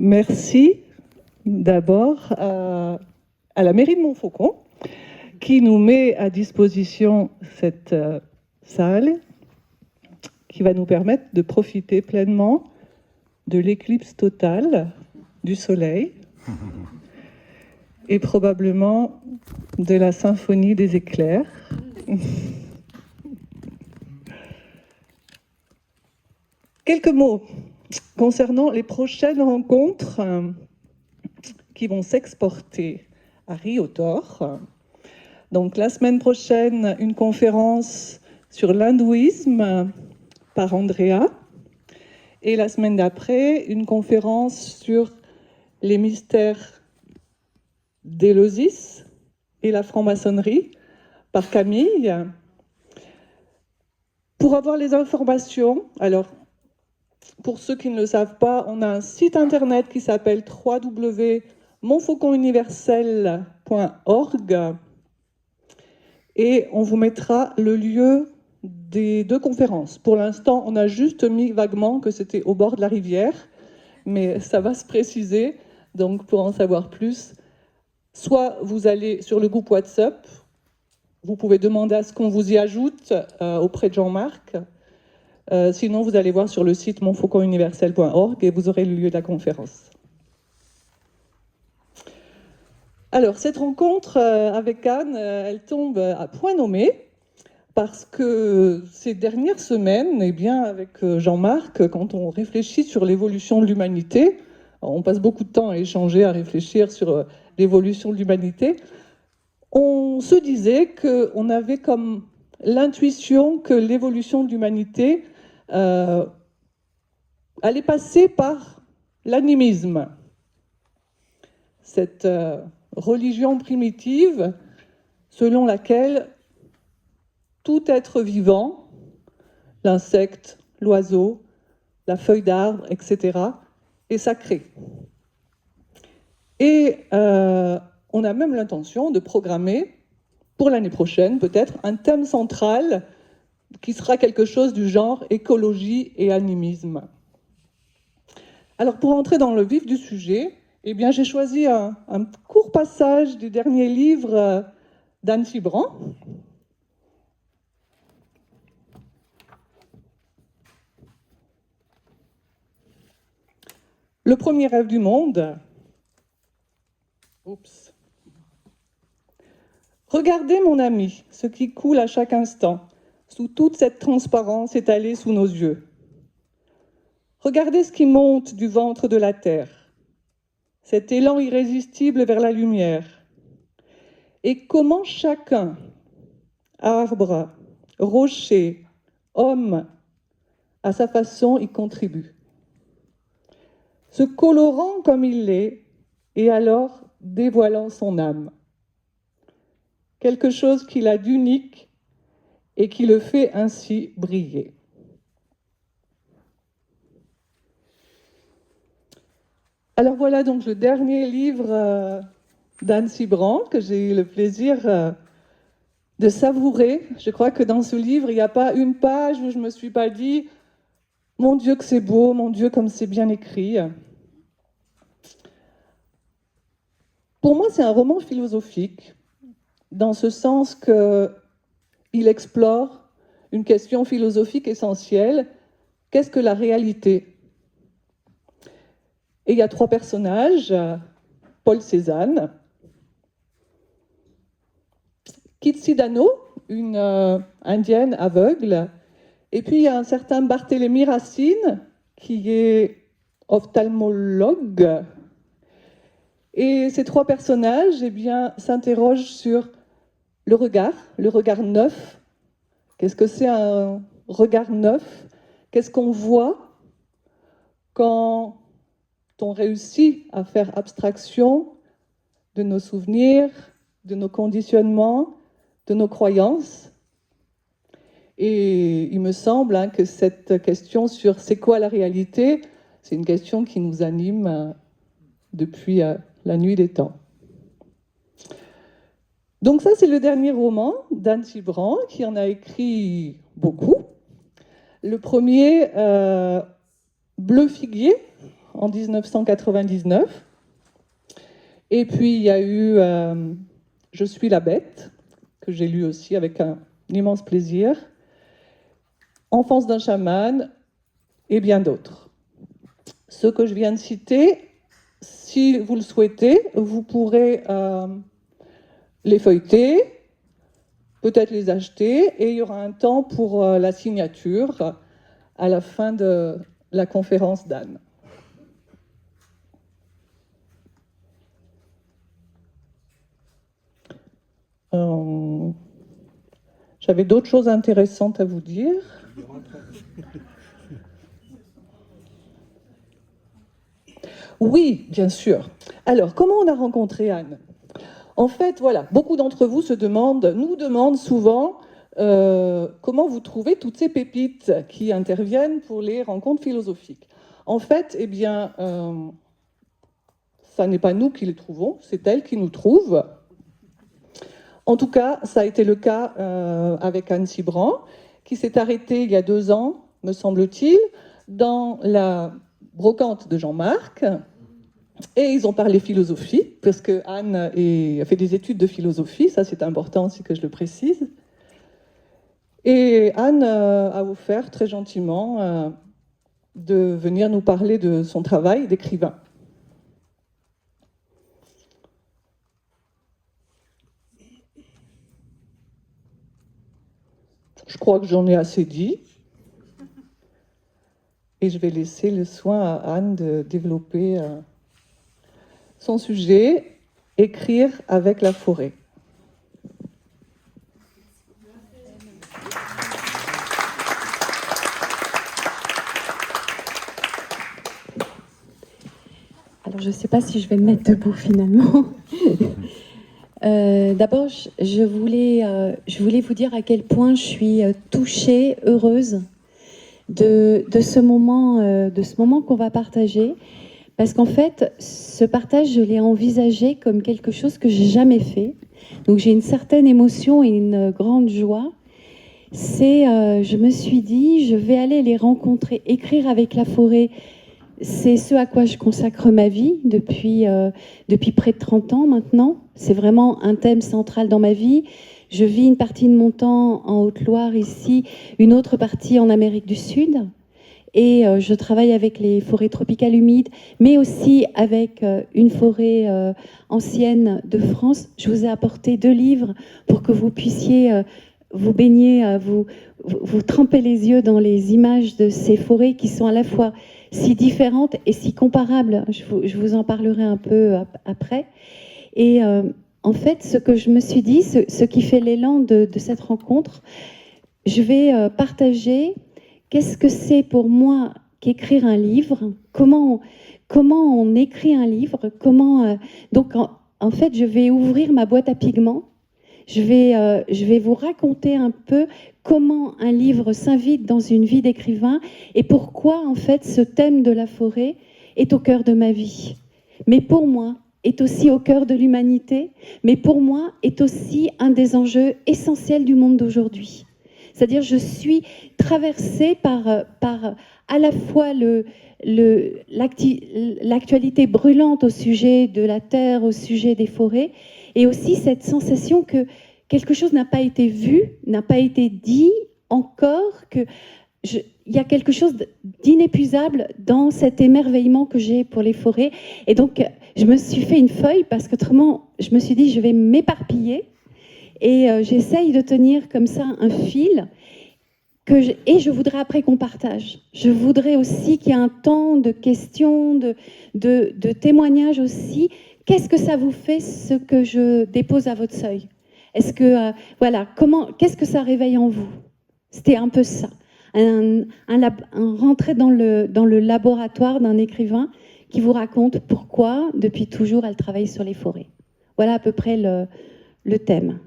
merci d'abord à la mairie de Montfaucon qui nous met à disposition cette salle qui va nous permettre de profiter pleinement de l'éclipse totale du soleil et probablement de la symphonie des éclairs. Quelques mots concernant les prochaines rencontres qui vont s'exporter à Rio-Tor. Donc la semaine prochaine, une conférence sur l'hindouisme par Andrea. Et la semaine d'après, une conférence sur les mystères d'Éleusis et la franc-maçonnerie par Camille. Pour avoir les informations, alors pour ceux qui ne le savent pas, on a un site internet qui s'appelle www.montfauconuniversel.org et on vous mettra le lieu des deux conférences. Pour l'instant, on a juste mis vaguement que c'était au bord de la rivière, mais ça va se préciser. Donc, pour en savoir plus, soit vous allez sur le groupe WhatsApp, vous pouvez demander à ce qu'on vous y ajoute auprès de Jean-Marc. Sinon, vous allez voir sur le site montfauconuniversel.org et vous aurez le lieu de la conférence. Alors, cette rencontre avec Anne, elle tombe à point nommé parce que ces dernières semaines, eh bien, avec Jean-Marc, quand on réfléchit sur l'évolution de l'humanité, on passe beaucoup de temps à échanger, à réfléchir sur l'évolution de l'humanité, on se disait qu'on avait comme l'intuition que l'évolution de l'humanité allait passer par l'animisme. Cette religion primitive selon laquelle tout être vivant, l'insecte, l'oiseau, la feuille d'arbre, etc., est sacré. Et on a même l'intention de programmer, pour l'année prochaine peut-être, un thème central qui sera quelque chose du genre écologie et animisme. Alors pour entrer dans le vif du sujet, eh bien, j'ai choisi un court passage du dernier livre d'Anne Cibran. Le premier rêve du monde. Oups. Regardez, mon ami, ce qui coule à chaque instant, sous toute cette transparence étalée sous nos yeux. Regardez ce qui monte du ventre de la terre, cet élan irrésistible vers la lumière. Et comment chacun, arbre, rocher, homme, à sa façon y contribue. Se colorant comme il l'est, et alors dévoilant son âme. Quelque chose qu'il a d'unique et qui le fait ainsi briller. Alors voilà donc le dernier livre d'Anne Cibran que j'ai eu le plaisir de savourer. Je crois que dans ce livre, il n'y a pas une page où je ne me suis pas dit « Mon Dieu que c'est beau, mon Dieu comme c'est bien écrit ». Pour moi, c'est un roman philosophique, dans ce sens qu'il explore une question philosophique essentielle. Qu'est-ce que la réalité ? Et il y a trois personnages, Paul Cézanne, Kitsi Dano, une indienne aveugle, et puis il y a un certain Barthélemy Racine, qui est ophtalmologue. Et ces trois personnages eh bien, s'interrogent sur le regard neuf. Qu'est-ce que c'est un regard neuf? Qu'est-ce qu'on voit quand on réussit à faire abstraction de nos souvenirs, de nos conditionnements, de nos croyances? Et il me semble que cette question sur c'est quoi la réalité, c'est une question qui nous anime depuis la nuit des temps. Donc ça, c'est le dernier roman d'Anne Cibran, qui en a écrit beaucoup. Le premier, Bleu figuier, en 1999. Et puis, il y a eu Je suis la bête, que j'ai lu aussi avec un immense plaisir, Enfance d'un chaman, et bien d'autres. Ce que je viens de citer, si vous le souhaitez, vous pourrez les feuilleter, peut-être les acheter, et il y aura un temps pour la signature à la fin de la conférence d'Anne. J'avais d'autres choses intéressantes à vous dire. Oui, bien sûr. Alors, comment on a rencontré Anne? En fait, voilà, beaucoup d'entre vous nous demandent souvent comment vous trouvez toutes ces pépites qui interviennent pour les rencontres philosophiques. En fait, eh bien, ça n'est pas nous qui les trouvons, c'est elles qui nous trouvent. En tout cas, ça a été le cas avec Anne Cibran, qui s'est arrêtée il y a 2 ans, me semble-t-il, dans la brocante de Jean-Marc. Et ils ont parlé philosophie, parce que Anne a fait des études de philosophie, ça c'est important aussi que je le précise. Et Anne a offert très gentiment de venir nous parler de son travail d'écrivain. Je crois que j'en ai assez dit. Et je vais laisser le soin à Anne de développer son sujet, écrire avec la forêt. Alors, je ne sais pas si je vais me mettre debout finalement. D'abord, je voulais vous dire à quel point je suis touchée, heureuse de ce moment qu'on va partager. Parce qu'en fait, ce partage, je l'ai envisagé comme quelque chose que j'ai jamais fait. Donc j'ai une certaine émotion et une grande joie. Je me suis dit, je vais aller les rencontrer, écrire avec la forêt. C'est ce à quoi je consacre ma vie depuis près de 30 ans maintenant. C'est vraiment un thème central dans ma vie. Je vis une partie de mon temps en Haute-Loire ici, une autre partie en Amérique du Sud. Et je travaille avec les forêts tropicales humides, mais aussi avec une forêt ancienne de France. Je vous ai apporté 2 livres pour que vous puissiez vous baigner, vous tremper les yeux dans les images de ces forêts qui sont à la fois si différentes et si comparables. Je vous en parlerai un peu après. Et en fait, ce que je me suis dit, ce qui fait l'élan de cette rencontre, je vais partager qu'est-ce que c'est pour moi qu'écrire un livre, comment on écrit un livre, donc en fait, je vais ouvrir ma boîte à pigments. Je vais vous raconter un peu comment un livre s'invite dans une vie d'écrivain et pourquoi, en fait, ce thème de la forêt est au cœur de ma vie. Mais pour moi, est aussi au cœur de l'humanité, mais pour moi, est aussi un des enjeux essentiels du monde d'aujourd'hui. C'est-à-dire, je suis traversée par à la fois l'actualité brûlante au sujet de la terre, au sujet des forêts, et aussi cette sensation que quelque chose n'a pas été vu, n'a pas été dit encore, il y a quelque chose d'inépuisable dans cet émerveillement que j'ai pour les forêts. Et donc, je me suis fait une feuille parce qu'autrement, je me suis dit, je vais m'éparpiller. Et j'essaye de tenir comme ça un fil. Et je voudrais après qu'on partage. Je voudrais aussi qu'il y ait un temps de questions, de témoignages aussi. Qu'est-ce que ça vous fait, ce que je dépose à votre seuil? Est-ce que, voilà, qu'est-ce que ça réveille en vous? C'était un peu ça. Un rentrer dans le laboratoire d'un écrivain qui vous raconte pourquoi, depuis toujours, elle travaille sur les forêts. Voilà à peu près le thème.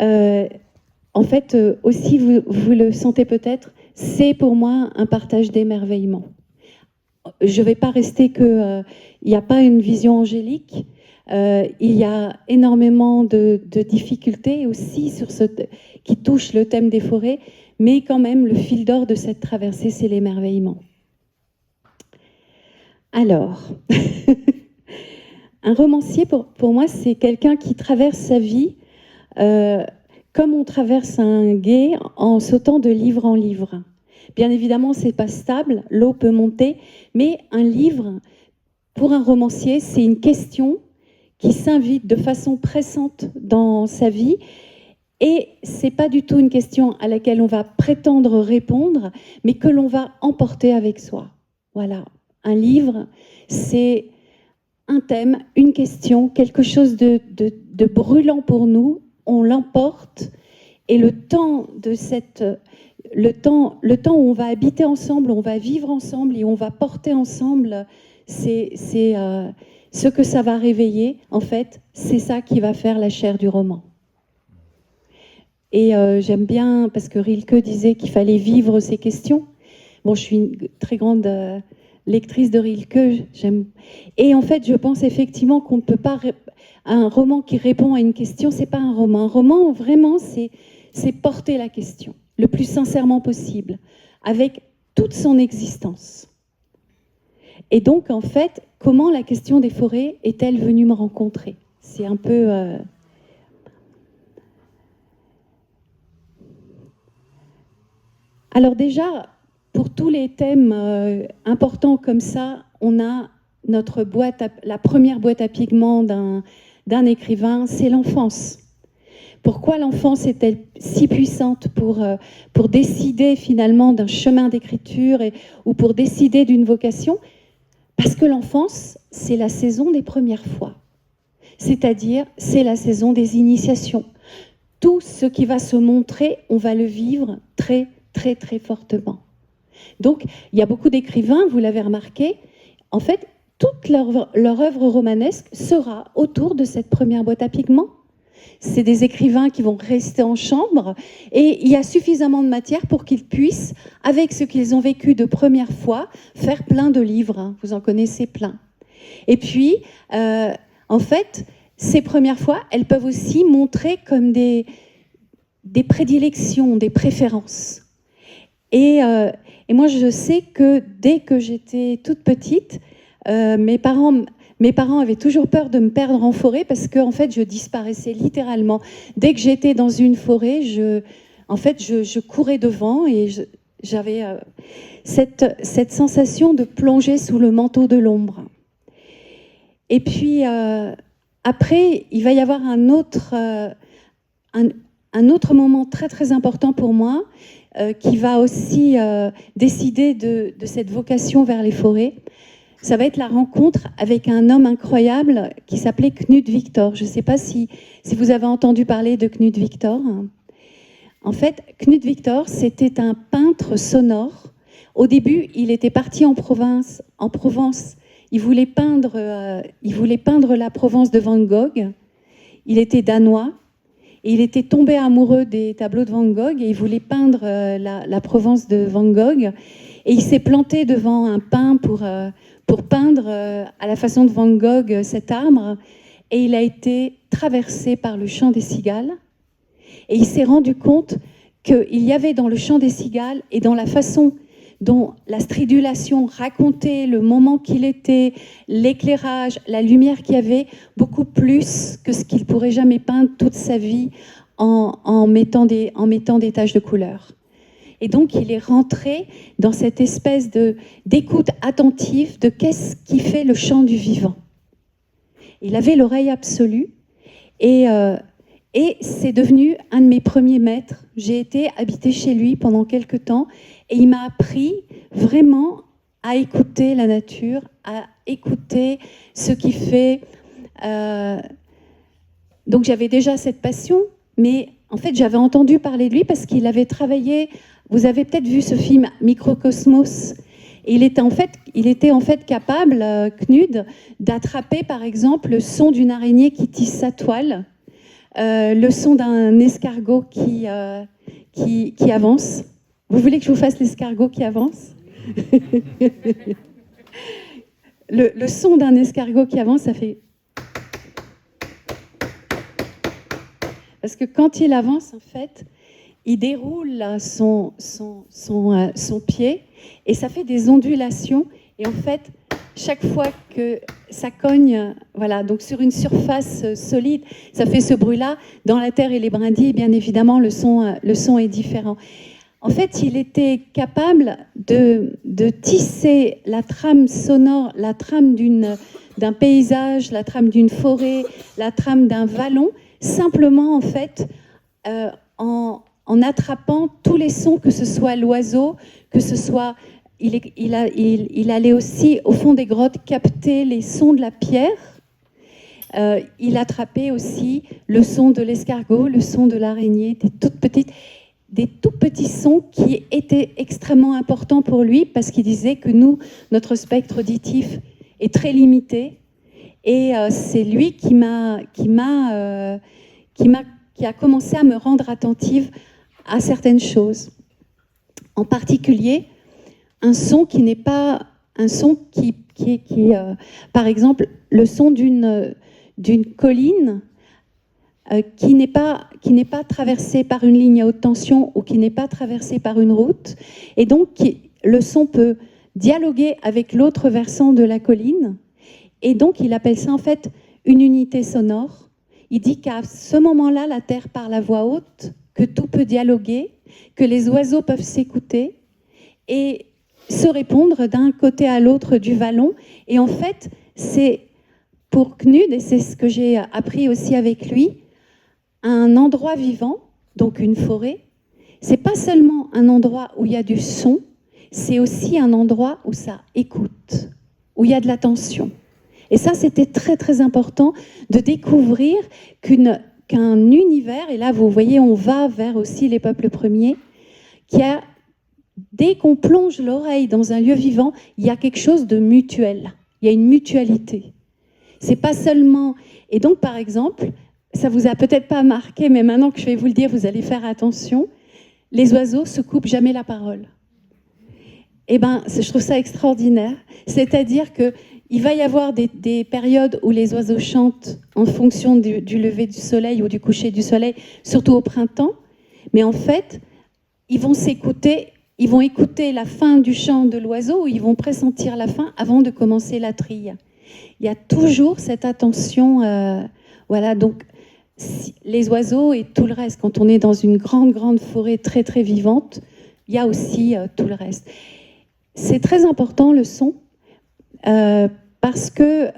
En fait, aussi, vous le sentez peut-être, c'est pour moi un partage d'émerveillement. Je ne vais pas rester il n'y a pas une vision angélique. Il y a énormément de difficultés aussi qui touchent le thème des forêts, mais quand même, le fil d'or de cette traversée, c'est l'émerveillement. Alors, un romancier, pour moi, c'est quelqu'un qui traverse sa vie comme on traverse un gué en sautant de livre en livre. Bien évidemment, c'est pas stable, l'eau peut monter, mais un livre, pour un romancier, c'est une question qui s'invite de façon pressante dans sa vie. Et c'est pas du tout une question à laquelle on va prétendre répondre, mais que l'on va emporter avec soi. Voilà. Un livre, c'est un thème, une question, quelque chose de brûlant pour nous. On l'emporte. Et le temps où on va habiter ensemble, on va vivre ensemble et on va porter ensemble, c'est ce que ça va réveiller. En fait, c'est ça qui va faire la chair du roman. Et j'aime bien, parce que Rilke disait qu'il fallait vivre ces questions. Bon, je suis une très grande lectrice de Rilke. Et en fait, je pense effectivement qu'on ne peut pas... Un roman qui répond à une question, c'est pas un roman. Un roman, vraiment, c'est porter la question le plus sincèrement possible, avec toute son existence. Et donc, en fait, comment la question des forêts est-elle venue me rencontrer? C'est un peu... Alors déjà, pour tous les thèmes importants comme ça, on a la première boîte à pigments d'un écrivain, c'est l'enfance. Pourquoi l'enfance est-elle si puissante pour décider finalement d'un chemin d'écriture ou pour décider d'une vocation? Parce que l'enfance, c'est la saison des premières fois. C'est-à-dire, c'est la saison des initiations. Tout ce qui va se montrer, on va le vivre très, très, très fortement. Donc, il y a beaucoup d'écrivains, vous l'avez remarqué, en fait, toute leur œuvre romanesque sera autour de cette première boîte à pigments. C'est des écrivains qui vont rester en chambre et il y a suffisamment de matière pour qu'ils puissent, avec ce qu'ils ont vécu de première fois, faire plein de livres. Vous en connaissez plein. Et puis, en fait, ces premières fois, elles peuvent aussi montrer comme des prédilections, des préférences. Et moi, je sais que dès que j'étais toute petite, mes parents avaient toujours peur de me perdre en forêt parce que, en fait, je disparaissais littéralement. Dès que j'étais dans une forêt, je courais devant et j'avais cette sensation de plonger sous le manteau de l'ombre. Et puis, après, il va y avoir un autre moment très, très important pour moi qui va aussi décider de cette vocation vers les forêts. Ça va être la rencontre avec un homme incroyable qui s'appelait Knut Victor. Je ne sais pas si vous avez entendu parler de Knut Victor. En fait, Knut Victor, c'était un peintre sonore. Au début, il était parti en Provence. Il voulait peindre la Provence de Van Gogh. Il était danois. Et il était tombé amoureux des tableaux de Van Gogh et il voulait peindre la Provence de Van Gogh. Et il s'est planté devant un pin pour peindre à la façon de Van Gogh cet arbre. Et il a été traversé par le chant des cigales. Et il s'est rendu compte qu'il y avait dans le chant des cigales et dans la façon dont la stridulation racontait le moment qu'il était, l'éclairage, la lumière qu'il y avait, beaucoup plus que ce qu'il pourrait jamais peindre toute sa vie en mettant des taches de couleur. Et donc, il est rentré dans cette espèce d'écoute attentive de qu'est-ce qui fait le chant du vivant. Il avait l'oreille absolue et c'est devenu un de mes premiers maîtres. J'ai été habiter chez lui pendant quelques temps et il m'a appris vraiment à écouter la nature, à écouter ce qui fait... Donc j'avais déjà cette passion, mais en fait j'avais entendu parler de lui parce qu'il avait travaillé... Vous avez peut-être vu ce film Microcosmos. Et il était en fait capable, Knut, d'attraper par exemple le son d'une araignée qui tisse sa toile, le son d'un escargot qui avance. Vous voulez que je vous fasse l'escargot qui avance? Le son d'un escargot qui avance, ça fait... Parce que quand il avance, en fait, il déroule son pied et ça fait des ondulations. Et en fait, chaque fois que ça cogne, voilà, donc sur une surface solide, ça fait ce bruit-là. Dans la terre et les brindilles, bien évidemment, le son est différent. En fait, il était capable de tisser la trame sonore, la trame d'un paysage, la trame d'une forêt, la trame d'un vallon, simplement en fait en attrapant tous les sons, que ce soit l'oiseau, que ce soit... Il allait aussi au fond des grottes capter les sons de la pierre. Il attrapait aussi le son de l'escargot, le son de l'araignée, des tout petits sons qui étaient extrêmement importants pour lui, parce qu'il disait que nous, notre spectre auditif est très limité. Et c'est lui qui a commencé à me rendre attentive à certaines choses. En particulier, un son qui n'est pas un son qui par exemple, le son d'une colline qui n'est pas traversée par une ligne à haute tension ou qui n'est pas traversée par une route. Et donc, le son peut dialoguer avec l'autre versant de la colline. Et donc, il appelle ça en fait une unité sonore. Il dit qu'à ce moment-là, la Terre parle à voix haute, que tout peut dialoguer, que les oiseaux peuvent s'écouter et se répondre d'un côté à l'autre du vallon. Et en fait, c'est pour Knud, et c'est ce que j'ai appris aussi avec lui, un endroit vivant, donc une forêt. C'est pas seulement un endroit où il y a du son, c'est aussi un endroit où ça écoute, où il y a de l'attention. Et ça, c'était très très important de découvrir qu'un univers, et là vous voyez, on va vers aussi les peuples premiers, qui a, dès qu'on plonge l'oreille dans un lieu vivant, il y a quelque chose de mutuel, il y a une mutualité. C'est pas seulement... Et donc, par exemple, ça vous a peut-être pas marqué, mais maintenant que je vais vous le dire, vous allez faire attention, les oiseaux se coupent jamais la parole. Eh bien, je trouve ça extraordinaire. C'est-à-dire qu'il va y avoir des périodes où les oiseaux chantent en fonction du lever du soleil ou du coucher du soleil, surtout au printemps. Mais en fait, ils vont s'écouter, ils vont écouter la fin du chant de l'oiseau ou ils vont pressentir la fin avant de commencer la trille. Il y a toujours cette attention. Voilà, donc les oiseaux et tout le reste, quand on est dans une grande forêt très très vivante, il y a aussi tout le reste. C'est très important le son, parce que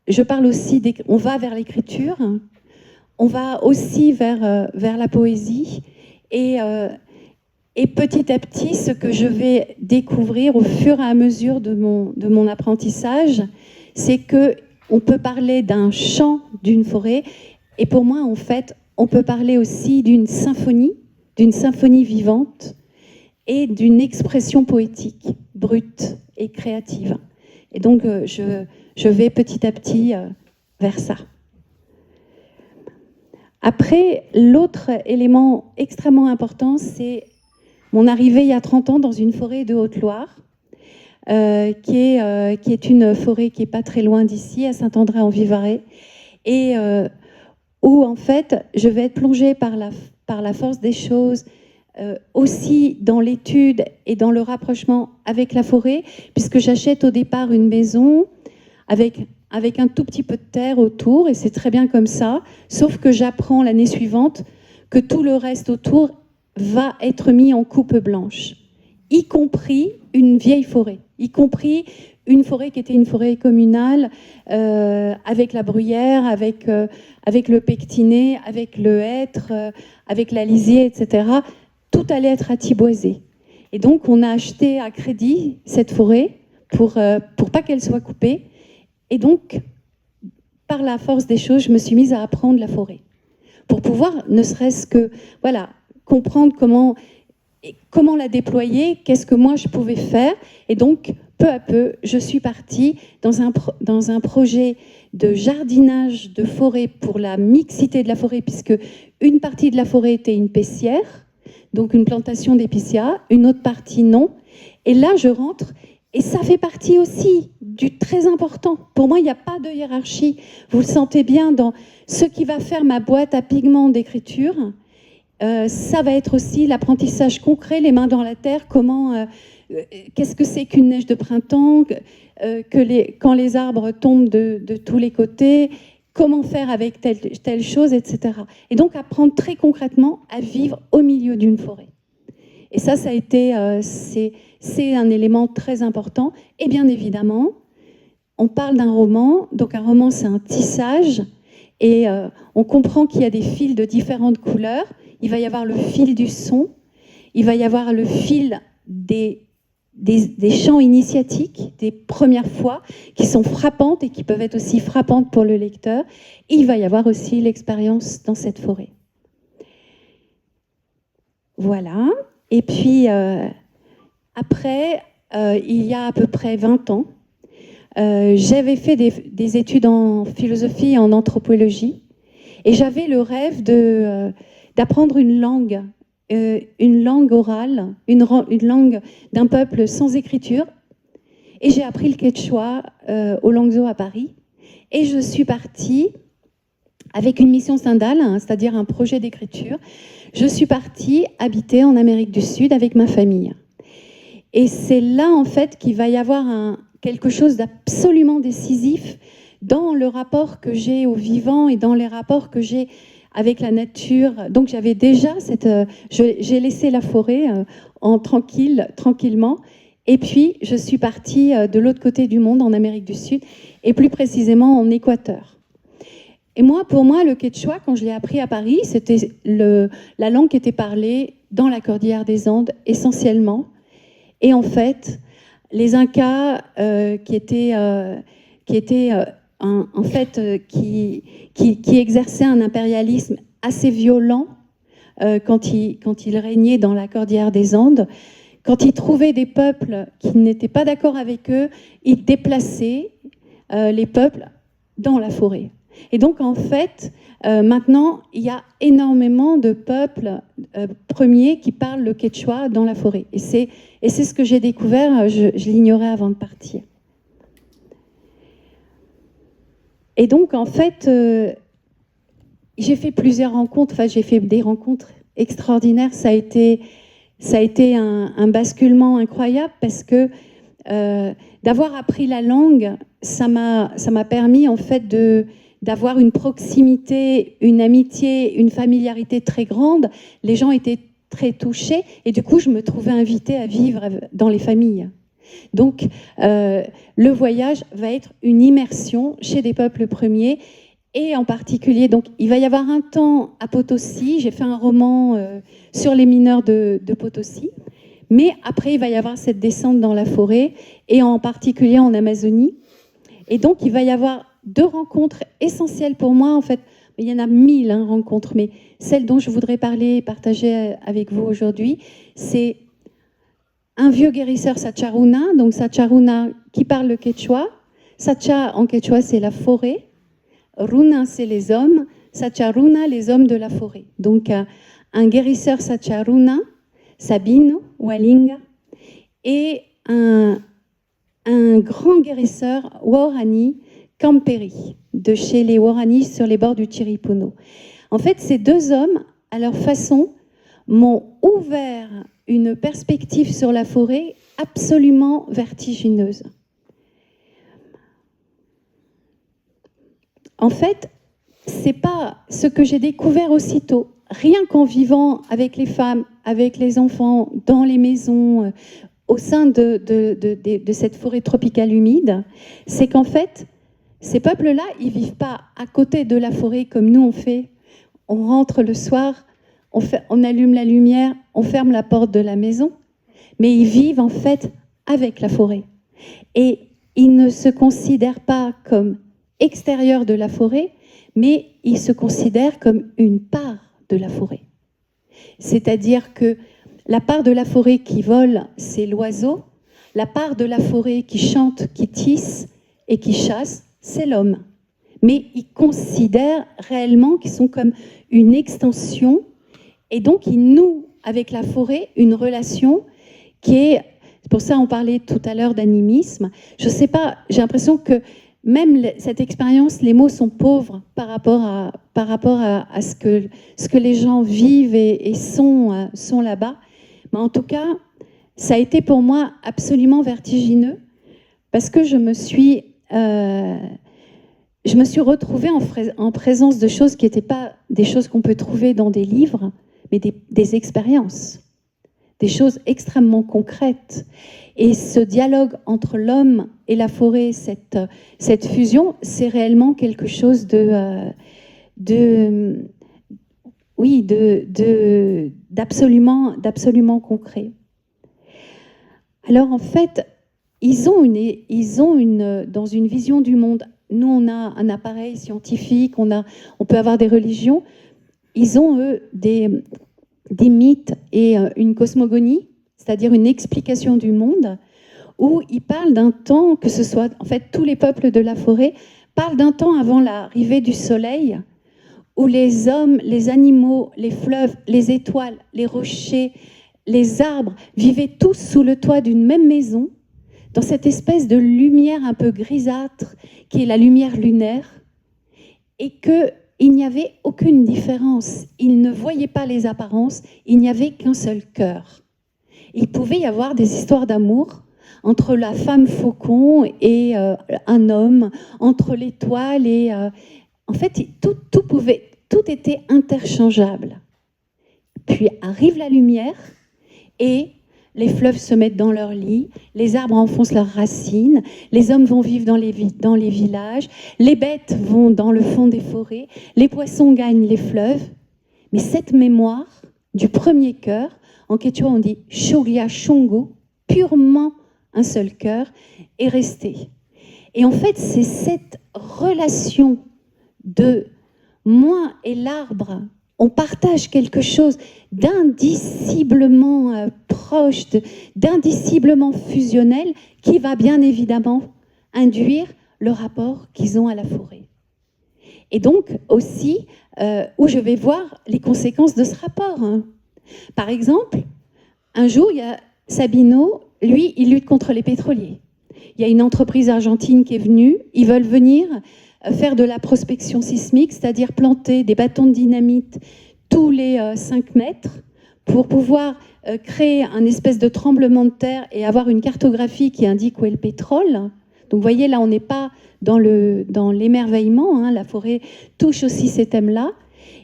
je parle aussi, on va vers l'écriture, on va aussi vers la poésie, et petit à petit, ce que je vais découvrir au fur et à mesure de mon apprentissage, c'est qu'on peut parler d'un chant d'une forêt, et pour moi, en fait, on peut parler aussi d'une symphonie vivante, et d'une expression poétique, brute et créative. Et donc, je vais petit à petit vers ça. Après, l'autre élément extrêmement important, c'est mon arrivée il y a 30 ans dans une forêt de Haute-Loire, qui est une forêt qui n'est pas très loin d'ici, à Saint-André-en-Vivarais, et où, en fait, je vais être plongée par la force des choses, aussi dans l'étude et dans le rapprochement avec la forêt, puisque j'achète au départ une maison avec un tout petit peu de terre autour, et c'est très bien comme ça, sauf que j'apprends l'année suivante que tout le reste autour va être mis en coupe blanche, y compris une vieille forêt, y compris une forêt qui était une forêt communale, avec la bruyère, avec le pectiné, avec le hêtre, avec la lisier, etc., tout allait être atiboisé. Et donc, on a acheté à crédit cette forêt pour pas qu'elle soit coupée. Et donc, par la force des choses, je me suis mise à apprendre la forêt. Pour pouvoir, ne serait-ce que, voilà, comprendre comment la déployer, qu'est-ce que moi je pouvais faire. Et donc, peu à peu, je suis partie dans un projet de jardinage de forêt pour la mixité de la forêt, puisque une partie de la forêt était une pessière, donc une plantation d'épicéas, une autre partie non. Et là, je rentre, et ça fait partie aussi du très important. Pour moi, il n'y a pas de hiérarchie. Vous le sentez bien dans ce qui va faire ma boîte à pigments d'écriture. Ça va être aussi l'apprentissage concret, les mains dans la terre, comment qu'est-ce que c'est qu'une neige de printemps, quand les arbres tombent de tous les côtés, comment faire avec telle chose, etc. Et donc apprendre très concrètement à vivre au milieu d'une forêt. Et ça a été, c'est un élément très important. Et bien évidemment, on parle d'un roman, donc un roman c'est un tissage, et on comprend qu'il y a des fils de différentes couleurs. Il va y avoir le fil du son, il va y avoir le fil des chants initiatiques, des premières fois, qui sont frappantes et qui peuvent être aussi frappantes pour le lecteur. Et il va y avoir aussi l'expérience dans cette forêt. Voilà. Et puis, après, il y a à peu près 20 ans, j'avais fait des études en philosophie et en anthropologie. Et j'avais le rêve d'apprendre une langue orale, une langue d'un peuple sans écriture. Et j'ai appris le quechua au Langzhou à Paris. Et je suis partie avec une mission Stendhal, hein, c'est-à-dire un projet d'écriture. Je suis partie habiter en Amérique du Sud avec ma famille. Et c'est là, en fait, qu'il va y avoir quelque chose d'absolument décisif dans le rapport que j'ai au vivant et dans les rapports que j'ai avec la nature. Donc j'avais déjà j'ai laissé la forêt tranquillement. Et puis je suis partie de l'autre côté du monde, en Amérique du Sud, et plus précisément en Équateur. Et pour moi, le quechua, quand je l'ai appris à Paris, c'était la langue qui était parlée dans la cordillère des Andes essentiellement. Et en fait, les Incas qui exerçaient un impérialisme assez violent quand ils régnaient dans la cordillère des Andes, quand ils trouvaient des peuples qui n'étaient pas d'accord avec eux, ils déplaçaient les peuples dans la forêt. Et donc, en fait, maintenant, il y a énormément de peuples premiers qui parlent le quechua dans la forêt. Et c'est ce que j'ai découvert, je l'ignorais avant de partir. Et donc, en fait, j'ai fait plusieurs rencontres, j'ai fait des rencontres extraordinaires. Ça a été un basculement incroyable parce que d'avoir appris la langue, ça m'a permis, en fait, d'avoir une proximité, une amitié, une familiarité très grande. Les gens étaient très touchés et du coup, je me trouvais invitée à vivre dans les familles. Donc, le voyage va être une immersion chez des peuples premiers et en particulier, donc, il va y avoir un temps à Potosi. J'ai fait un roman sur les mineurs de Potosi, mais après, il va y avoir cette descente dans la forêt et en particulier en Amazonie. Et donc, il va y avoir 2 rencontres essentielles pour moi, en fait. Il y en a 1000 rencontres, mais celle dont je voudrais parler et partager avec vous aujourd'hui, c'est un vieux guérisseur Sacharuna, donc Sacharuna qui parle le quechua. Sacha en quechua, c'est la forêt. Runa, c'est les hommes. Sacharuna, les hommes de la forêt. Donc, un guérisseur Sacharuna, Sabino, Walinga, et un grand guérisseur Waorani, Camperi, de chez les Waorani sur les bords du Chiripuno. En fait, ces 2 hommes, à leur façon, m'ont ouvert une perspective sur la forêt absolument vertigineuse. En fait, c'est pas ce que j'ai découvert aussitôt, rien qu'en vivant avec les femmes, avec les enfants, dans les maisons, au sein de cette forêt tropicale humide, c'est qu'en fait, ces peuples-là, ils ne vivent pas à côté de la forêt comme nous on fait. On rentre le soir, on allume la lumière, on ferme la porte de la maison, mais ils vivent en fait avec la forêt. Et ils ne se considèrent pas comme extérieurs de la forêt, mais ils se considèrent comme une part de la forêt. C'est-à-dire que la part de la forêt qui vole, c'est l'oiseau. La part de la forêt qui chante, qui tisse et qui chasse, c'est l'homme. Mais ils considèrent réellement qu'ils sont comme une extension. Et donc, ils nouent avec la forêt une relation qui est... C'est pour ça qu'on parlait tout à l'heure d'animisme. Je ne sais pas, j'ai l'impression que même cette expérience, les mots sont pauvres par rapport à ce que les gens vivent et sont là-bas. Mais en tout cas, ça a été pour moi absolument vertigineux parce que je me suis retrouvée en présence de choses qui n'étaient pas des choses qu'on peut trouver dans des livres, mais des expériences, des choses extrêmement concrètes. Et ce dialogue entre l'homme et la forêt, cette fusion, c'est réellement quelque chose d'absolument concret. Alors en fait, dans une vision du monde, nous on a un appareil scientifique, on peut avoir des religions, ils ont eux des mythes et une cosmogonie, c'est-à-dire une explication du monde, où ils parlent d'un temps, que ce soit en fait tous les peuples de la forêt, parlent d'un temps avant l'arrivée du soleil, où les hommes, les animaux, les fleuves, les étoiles, les rochers, les arbres vivaient tous sous le toit d'une même maison, dans cette espèce de lumière un peu grisâtre qui est la lumière lunaire, et qu'il n'y avait aucune différence. Ils ne voyaient pas les apparences, il n'y avait qu'un seul cœur. Il pouvait y avoir des histoires d'amour entre la femme faucon et un homme, entre l'étoile et... en fait, tout était interchangeable. Puis arrive la lumière et les fleuves se mettent dans leur lit, les arbres enfoncent leurs racines, les hommes vont vivre dans les villages, les bêtes vont dans le fond des forêts, les poissons gagnent les fleuves. Mais cette mémoire du premier cœur, en quechua on dit Shoglia Shongo, purement un seul cœur, est restée. Et en fait, c'est cette relation de moi et l'arbre, on partage quelque chose d'indiciblement proche, d'indiciblement fusionnel, qui va bien évidemment induire le rapport qu'ils ont à la forêt. Et donc aussi, où je vais voir les conséquences de ce rapport. Par exemple, un jour, il y a Sabino, lui, il lutte contre les pétroliers. Il y a une entreprise argentine qui est venue, ils veulent venir faire de la prospection sismique, c'est-à-dire planter des bâtons de dynamite tous les 5 mètres pour pouvoir créer un espèce de tremblement de terre et avoir une cartographie qui indique où est le pétrole. Donc vous voyez, là, on n'est pas dans l'émerveillement, la forêt touche aussi ces thèmes-là.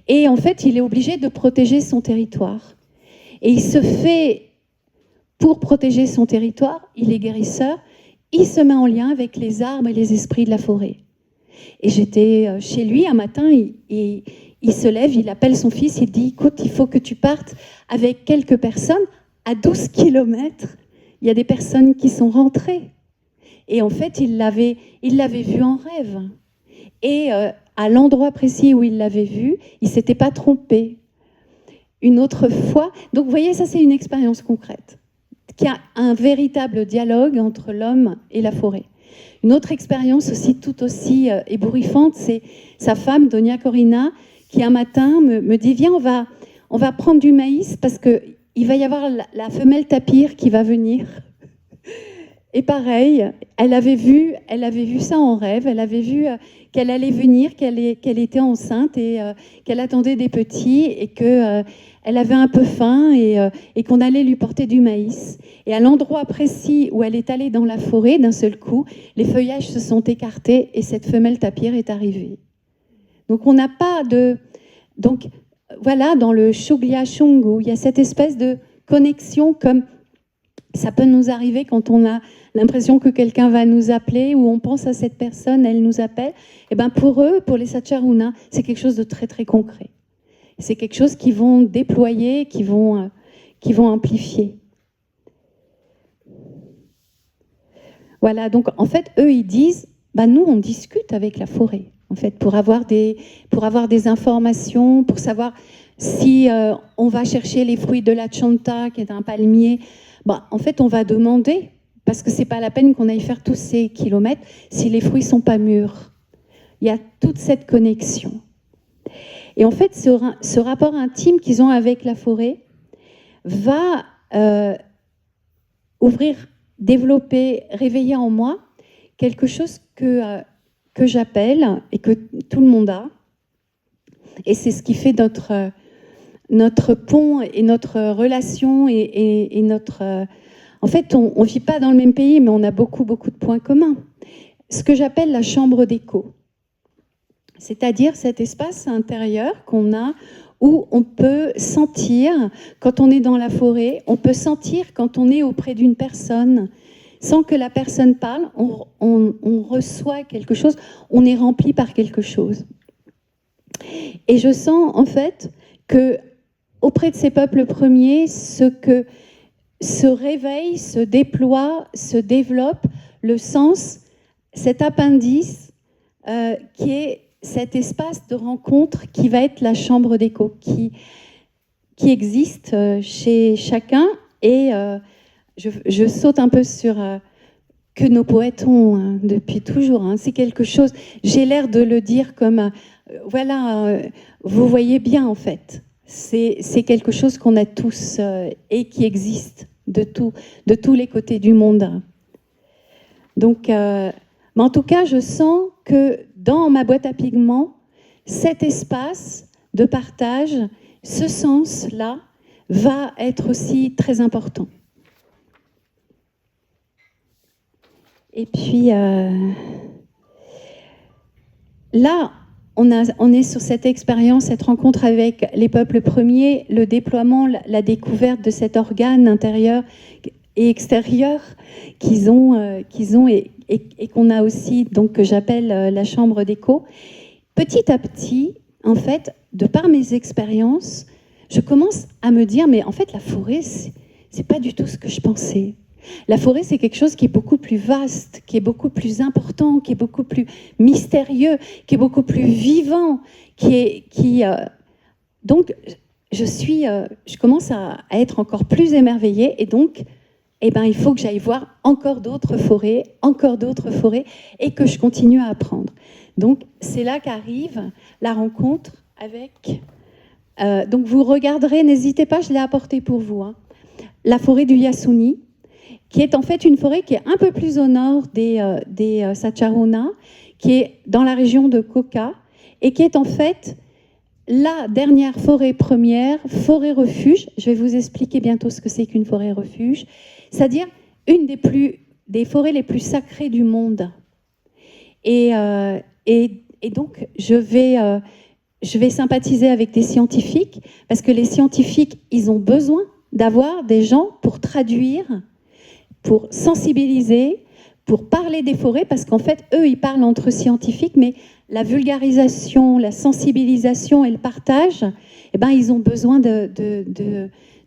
Et en fait, il est obligé de protéger son territoire. Et il se fait, pour protéger son territoire, il est guérisseur, il se met en lien avec les arbres et les esprits de la forêt. Et j'étais chez lui un matin, il se lève, il appelle son fils, il dit « Écoute, il faut que tu partes avec quelques personnes à 12 kilomètres. Il y a des personnes qui sont rentrées. » Et en fait, il l'avait vu en rêve. Et à l'endroit précis où il l'avait vu, il ne s'était pas trompé. Une autre fois, donc vous voyez, ça c'est une expérience concrète, qui a un véritable dialogue entre l'homme et la forêt. Une autre expérience aussi tout aussi ébouriffante, c'est sa femme, Doña Corina, qui un matin me dit « Viens, on va prendre du maïs parce qu'il va y avoir la femelle tapir qui va venir. » Et pareil, elle avait vu ça en rêve, elle avait vu qu'elle allait venir, qu'elle était enceinte et qu'elle attendait des petits et qu'elle avait un peu faim et qu'on allait lui porter du maïs. Et à l'endroit précis où elle est allée dans la forêt, d'un seul coup, les feuillages se sont écartés et cette femelle tapir est arrivée. Donc on n'a pas de... Donc voilà, dans le Shoglia Shongo, il y a cette espèce de connexion comme ça peut nous arriver quand on a l'impression que quelqu'un va nous appeler ou on pense à cette personne, elle nous appelle. Et ben pour eux, pour les Sacharuna, c'est quelque chose de très très concret. C'est quelque chose qu'ils vont déployer, qu'ils vont amplifier. Voilà, donc en fait, eux, ils disent, nous, on discute avec la forêt, en fait, pour avoir des informations, pour savoir si on va chercher les fruits de la chanta, qui est un palmier. En fait, on va demander, parce que ce n'est pas la peine qu'on aille faire tous ces kilomètres si les fruits ne sont pas mûrs. Il y a toute cette connexion. Et en fait, ce rapport intime qu'ils ont avec la forêt va développer, réveiller en moi quelque chose que j'appelle, et que tout le monde a, et c'est ce qui fait notre pont et notre relation et notre En fait, on ne vit pas dans le même pays, mais on a beaucoup de points communs. Ce que j'appelle la chambre d'écho. C'est-à-dire cet espace intérieur qu'on a où on peut sentir, quand on est dans la forêt, on peut sentir quand on est auprès d'une personne, sans que la personne parle, on reçoit quelque chose, on est rempli par quelque chose. Et je sens en fait que auprès de ces peuples premiers, ce que se réveille, se déploie, se développe le sens, cet appendice qui est cet espace de rencontre qui va être la chambre d'écho, qui existe chez chacun. Et je saute un peu sur que nos poètes ont depuis toujours. C'est quelque chose, j'ai l'air de le dire comme, vous voyez bien en fait. C'est quelque chose qu'on a tous et qui existe de tous les côtés du monde. Donc, mais en tout cas, je sens que dans ma boîte à pigments, cet espace de partage, ce sens-là, va être aussi très important. Et puis, là, on est sur cette expérience, cette rencontre avec les peuples premiers, le déploiement, la découverte de cet organe intérieur et extérieur qu'ils ont et qu'on a aussi, donc que j'appelle la chambre d'écho. Petit à petit, en fait, de par mes expériences, je commence à me dire, mais en fait, la forêt, c'est pas du tout ce que je pensais. La forêt, c'est quelque chose qui est beaucoup plus vaste, qui est beaucoup plus important, qui est beaucoup plus mystérieux, qui est beaucoup plus vivant, donc je commence à être encore plus émerveillée, et donc, il faut que j'aille voir encore d'autres forêts, et que je continue à apprendre. Donc, c'est là qu'arrive la rencontre avec... donc, vous regarderez, n'hésitez pas, je l'ai apporté pour vous, la forêt du Yasuni, qui est en fait une forêt qui est un peu plus au nord des Sacharuna, qui est dans la région de Koka, et qui est en fait la dernière forêt première, forêt refuge. Je vais vous expliquer bientôt ce que c'est qu'une forêt refuge. C'est-à-dire une des forêts les plus sacrées du monde. Et donc, je vais sympathiser avec des scientifiques, parce que les scientifiques, ils ont besoin d'avoir des gens pour traduire, pour sensibiliser, pour parler des forêts, parce qu'en fait, eux, ils parlent entre scientifiques, mais la vulgarisation, la sensibilisation et le partage, ils ont besoin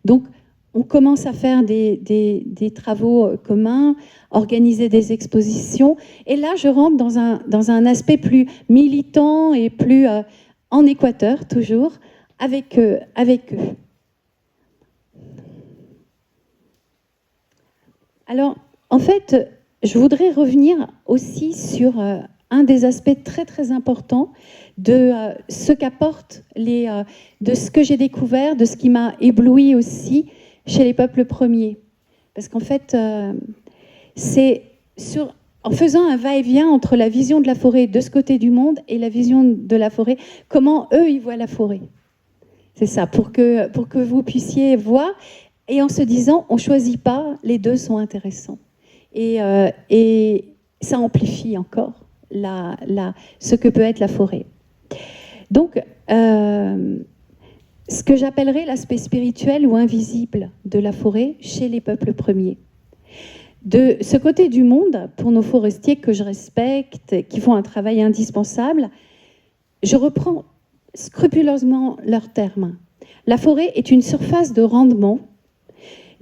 Donc, on commence à faire des travaux communs, organiser des expositions. Et là, je rentre dans un aspect plus militant et plus en Équateur, toujours, avec eux. Alors, en fait, je voudrais revenir aussi sur un des aspects très, très importants de ce qu'apportent de ce que j'ai découvert, de ce qui m'a ébloui aussi chez les peuples premiers. Parce qu'en fait, c'est en faisant un va-et-vient entre la vision de la forêt de ce côté du monde et la vision de la forêt, comment eux, ils voient la forêt. C'est ça, pour que vous puissiez voir, et en se disant, on ne choisit pas, les deux sont intéressants. Et ça amplifie encore ce que peut être la forêt. Donc, ce que j'appellerais l'aspect spirituel ou invisible de la forêt chez les peuples premiers. De ce côté du monde, pour nos forestiers que je respecte, qui font un travail indispensable, je reprends scrupuleusement leurs termes. La forêt est une surface de rendement.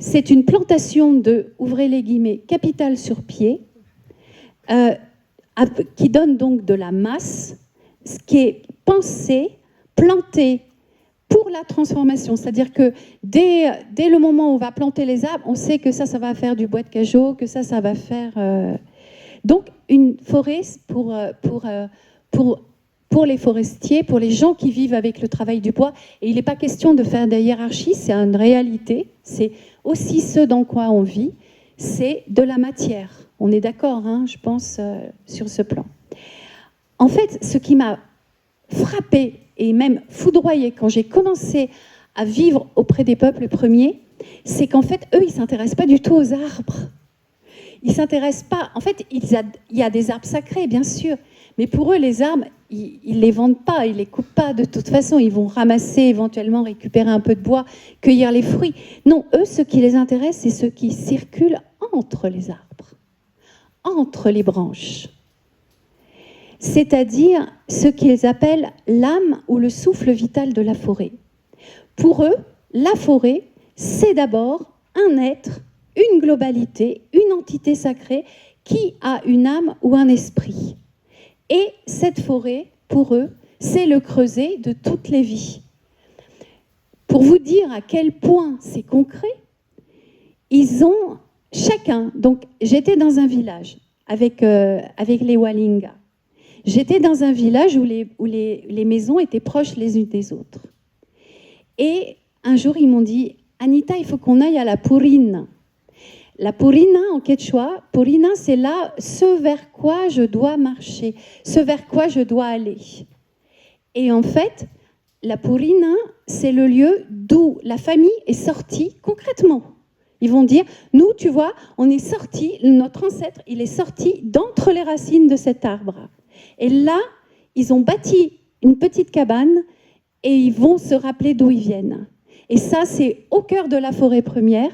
C'est une plantation de, ouvrez les guillemets, capital sur pied, qui donne donc de la masse, ce qui est pensé, planté pour la transformation. C'est-à-dire que dès le moment où on va planter les arbres, on sait que ça va faire du bois de cajot, que ça va faire... Donc, une forêt pour les forestiers, pour les gens qui vivent avec le travail du bois. Et il n'est pas question de faire des hiérarchies, c'est une réalité. C'est aussi ce dans quoi on vit, c'est de la matière. On est d'accord, je pense, sur ce plan. En fait, ce qui m'a frappée et même foudroyée quand j'ai commencé à vivre auprès des peuples premiers, c'est qu'en fait, eux, ils ne s'intéressent pas du tout aux arbres. Ils ne s'intéressent pas... En fait, il y a des arbres sacrés, bien sûr, mais pour eux, les arbres, ils ne les vendent pas, ils ne les coupent pas. De toute façon, ils vont ramasser, éventuellement récupérer un peu de bois, cueillir les fruits. Non, eux, ce qui les intéresse, c'est ce qui circule entre les arbres, entre les branches. C'est-à-dire ce qu'ils appellent l'âme ou le souffle vital de la forêt. Pour eux, la forêt, c'est d'abord un être, une globalité, une entité sacrée qui a une âme ou un esprit. Et cette forêt, pour eux, c'est le creuset de toutes les vies. Pour vous dire à quel point c'est concret, ils ont chacun... Donc, j'étais dans un village avec les Walinga. J'étais dans un village où les maisons étaient proches les unes des autres. Et un jour, ils m'ont dit « Anita, il faut qu'on aille à la Purina ». La Purina, en quechua, Purina, c'est là ce vers quoi je dois marcher, ce vers quoi je dois aller. Et en fait, la Purina, c'est le lieu d'où la famille est sortie concrètement. Ils vont dire, nous, tu vois, on est sorti, notre ancêtre, il est sorti d'entre les racines de cet arbre. Et là, ils ont bâti une petite cabane et ils vont se rappeler d'où ils viennent. Et ça, c'est au cœur de la forêt première.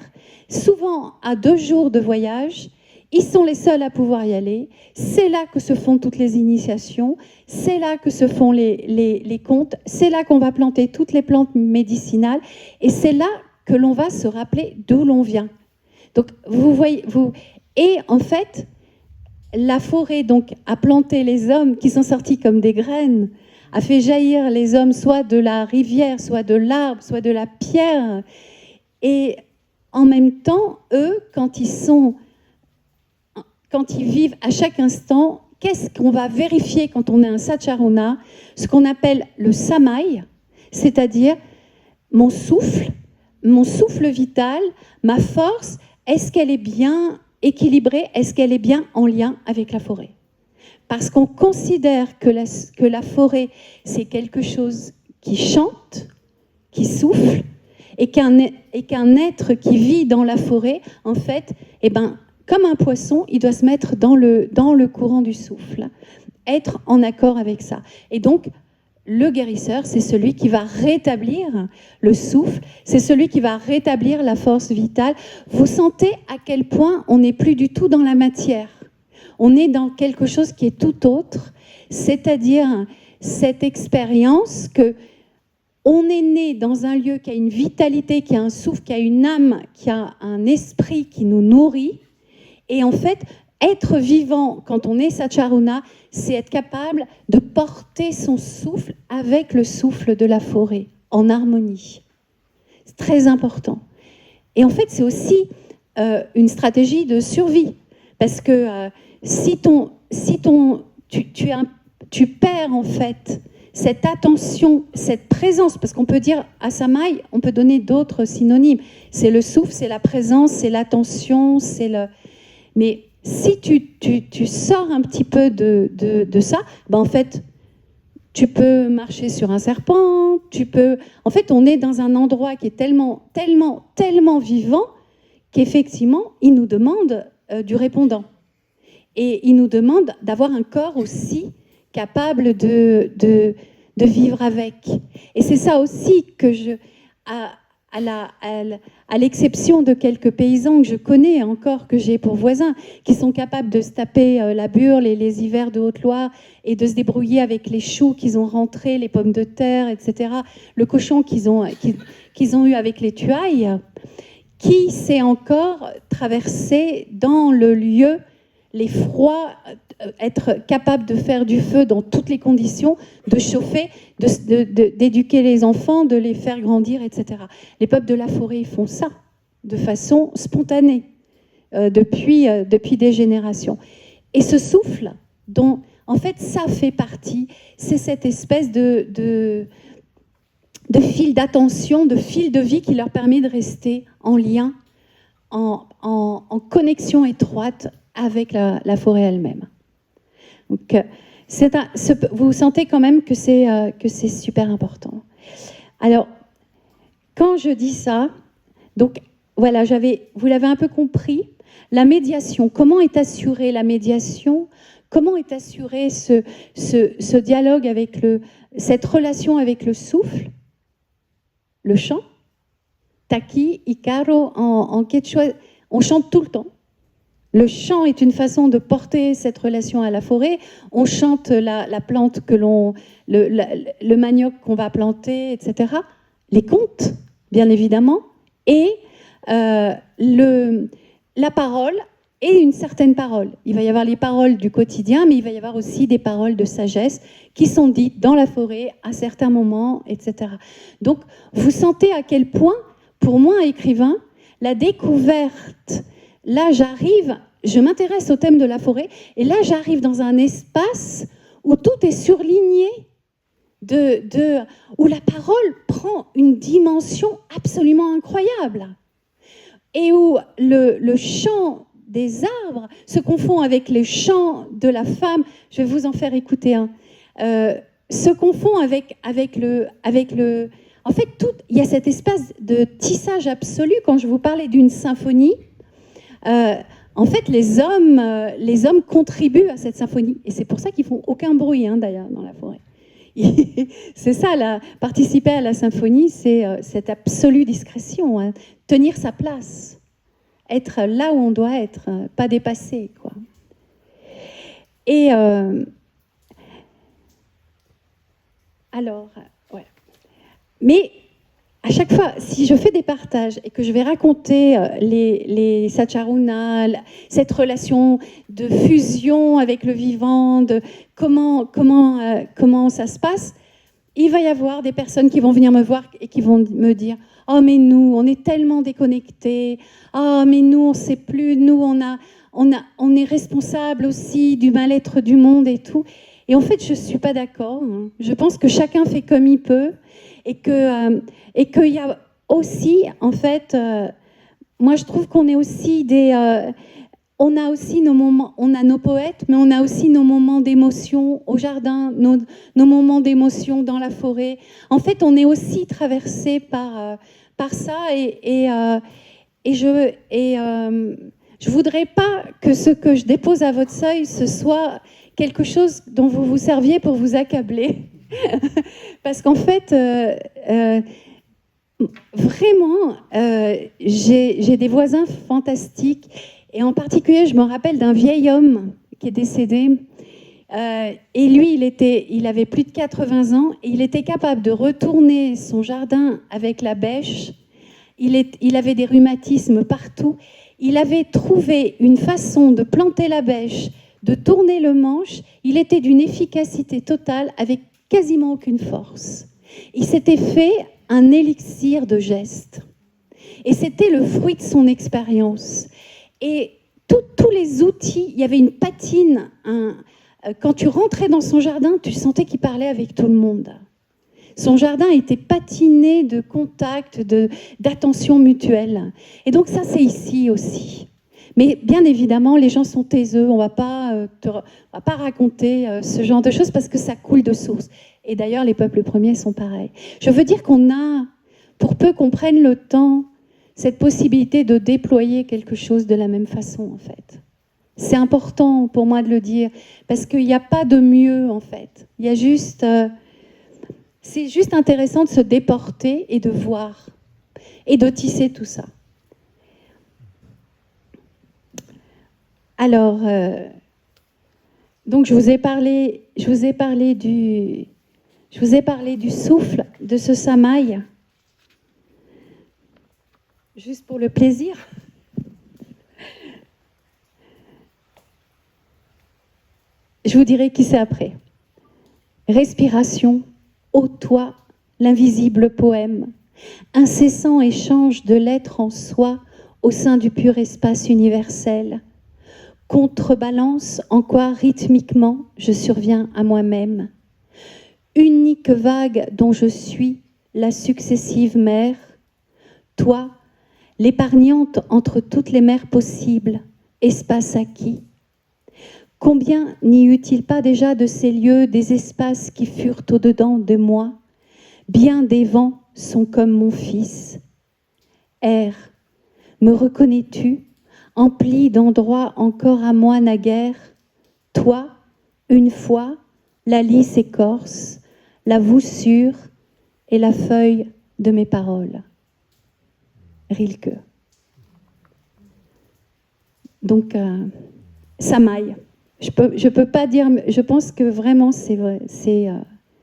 Souvent, à 2 jours de voyage, ils sont les seuls à pouvoir y aller. C'est là que se font toutes les initiations, c'est là que se font les contes, c'est là qu'on va planter toutes les plantes médicinales, et c'est là que l'on va se rappeler d'où l'on vient. Donc, vous voyez, et en fait, la forêt donc a planté les hommes qui sont sortis comme des graines, a fait jaillir les hommes soit de la rivière, soit de l'arbre, soit de la pierre, et en même temps, eux, quand ils vivent à chaque instant, qu'est-ce qu'on va vérifier quand on est un Sacharuna? Ce qu'on appelle le samai, c'est-à-dire mon souffle vital, ma force, est-ce qu'elle est bien équilibrée? Est-ce qu'elle est bien en lien avec la forêt? Parce qu'on considère que la forêt, c'est quelque chose qui chante, qui souffle, et qu'un être qui vit dans la forêt, en fait, comme un poisson, il doit se mettre dans le courant du souffle, être en accord avec ça. Et donc, le guérisseur, c'est celui qui va rétablir le souffle, c'est celui qui va rétablir la force vitale. Vous sentez à quel point on n'est plus du tout dans la matière. On est dans quelque chose qui est tout autre, c'est-à-dire cette expérience que on est né dans un lieu qui a une vitalité, qui a un souffle, qui a une âme, qui a un esprit qui nous nourrit. Et en fait, être vivant quand on est Sacharuna, c'est être capable de porter son souffle avec le souffle de la forêt, en harmonie. C'est très important. Et en fait, c'est aussi une stratégie de survie. Parce que tu perds en fait cette attention, cette présence, parce qu'on peut dire à Samai, on peut donner d'autres synonymes. C'est le souffle, c'est la présence, c'est l'attention, c'est le... Mais si tu sors un petit peu de ça, en fait, tu peux marcher sur un serpent, tu peux... En fait, on est dans un endroit qui est tellement, tellement, tellement vivant qu'effectivement, il nous demande du répondant. Et il nous demande d'avoir un corps aussi capable de vivre avec. Et c'est ça aussi que à l'exception de quelques paysans que je connais encore, que j'ai pour voisins, qui sont capables de se taper la burle et les hivers de Haute-Loire et de se débrouiller avec les choux qu'ils ont rentrés, les pommes de terre, etc., le cochon qu'ils ont eu avec les tuailles, qui sait encore traverser dans le lieu les froids, être capable de faire du feu dans toutes les conditions, de chauffer, d'éduquer les enfants, de les faire grandir, etc. Les peuples de la forêt ils font ça de façon spontanée depuis des générations. Et ce souffle, dont en fait ça fait partie, c'est cette espèce de fil d'attention, de fil de vie qui leur permet de rester en lien, en connexion étroite avec la forêt elle-même. Donc, vous sentez quand même que c'est super important. Alors, quand je dis ça, donc voilà, vous l'avez un peu compris, la médiation, comment est assurée la médiation, comment est assuré ce dialogue avec cette relation avec le souffle, le chant. Taki, Icaro, en quechua, on chante tout le temps. Le chant est une façon de porter cette relation à la forêt. On chante la plante le manioc qu'on va planter, etc. Les contes, bien évidemment, et la parole et une certaine parole. Il va y avoir les paroles du quotidien, mais il va y avoir aussi des paroles de sagesse qui sont dites dans la forêt à certains moments, etc. Donc, vous sentez à quel point, pour moi, écrivain, la découverte, là, je m'intéresse au thème de la forêt, et là, j'arrive dans un espace où tout est surligné, où la parole prend une dimension absolument incroyable, et où le chant des arbres se confond avec les chants de la femme. Je vais vous en faire écouter un. Se confond avec le... En fait, il y a cet espace de tissage absolu. Quand je vous parlais d'une symphonie, en fait, les hommes contribuent à cette symphonie. Et c'est pour ça qu'ils font aucun bruit, d'ailleurs, dans la forêt. C'est ça, participer à la symphonie, c'est cette absolue discrétion, tenir sa place, être là où on doit être, pas dépasser, quoi. Et alors, ouais. Mais à chaque fois, si je fais des partages et que je vais raconter les Satcharunas, cette relation de fusion avec le vivant, de comment ça se passe, il va y avoir des personnes qui vont venir me voir et qui vont me dire « Oh, mais nous, on est tellement déconnectés. Oh, mais nous, on ne sait plus. Nous, on est responsable aussi du mal-être du monde et tout. » Et en fait, je ne suis pas d'accord. Je pense que chacun fait comme il peut. Et qu'il y a aussi, en fait, moi je trouve qu'on est aussi on a aussi nos moments, on a nos poètes, mais on a aussi nos moments d'émotion au jardin, nos moments d'émotion dans la forêt. En fait, on est aussi traversé par ça, et je voudrais pas que ce que je dépose à votre seuil, ce soit quelque chose dont vous vous serviez pour vous accabler. Parce qu'en fait, vraiment, j'ai des voisins fantastiques. Et en particulier, je me rappelle d'un vieil homme qui est décédé. Et lui, il avait plus de 80 ans. Et il était capable de retourner son jardin avec la bêche. Il avait des rhumatismes partout. Il avait trouvé une façon de planter la bêche, de tourner le manche. Il était d'une efficacité totale avec quasiment aucune force. Il s'était fait un élixir de gestes. Et c'était le fruit de son expérience. Et tous les outils, il y avait une patine. Quand tu rentrais dans son jardin, tu sentais qu'il parlait avec tout le monde. Son jardin était patiné de contact, d'attention mutuelle. Et donc ça, c'est ici aussi. Mais bien évidemment, les gens sont taiseux. On ne va pas raconter ce genre de choses parce que ça coule de source. Et d'ailleurs, les peuples premiers sont pareils. Je veux dire qu'on a, pour peu qu'on prenne le temps, cette possibilité de déployer quelque chose de la même façon, en fait. C'est important pour moi de le dire, parce qu'il n'y a pas de mieux, en fait. Il y a juste... c'est juste intéressant de se déporter et de voir, et de tisser tout ça. Alors, donc je vous ai parlé du souffle, de ce samaï, juste pour le plaisir. Je vous dirai qui c'est après. Respiration, ô toi, l'invisible poème, incessant échange de l'être en soi au sein du pur espace universel. Contrebalance en quoi rythmiquement je surviens à moi-même. Unique vague dont je suis la successive mer, toi, l'épargnante entre toutes les mers possibles, espace acquis. Combien n'y eut-il pas déjà de ces lieux, des espaces qui furent au-dedans de moi? Bien des vents sont comme mon fils. Air, Me reconnais-tu, empli d'endroits encore à moi naguère? Toi, une fois, la lys écorce, la voussure et la feuille de mes paroles. Rilke. Donc, ça maille. Je peux pas dire, je pense que vraiment c'est vrai, c'est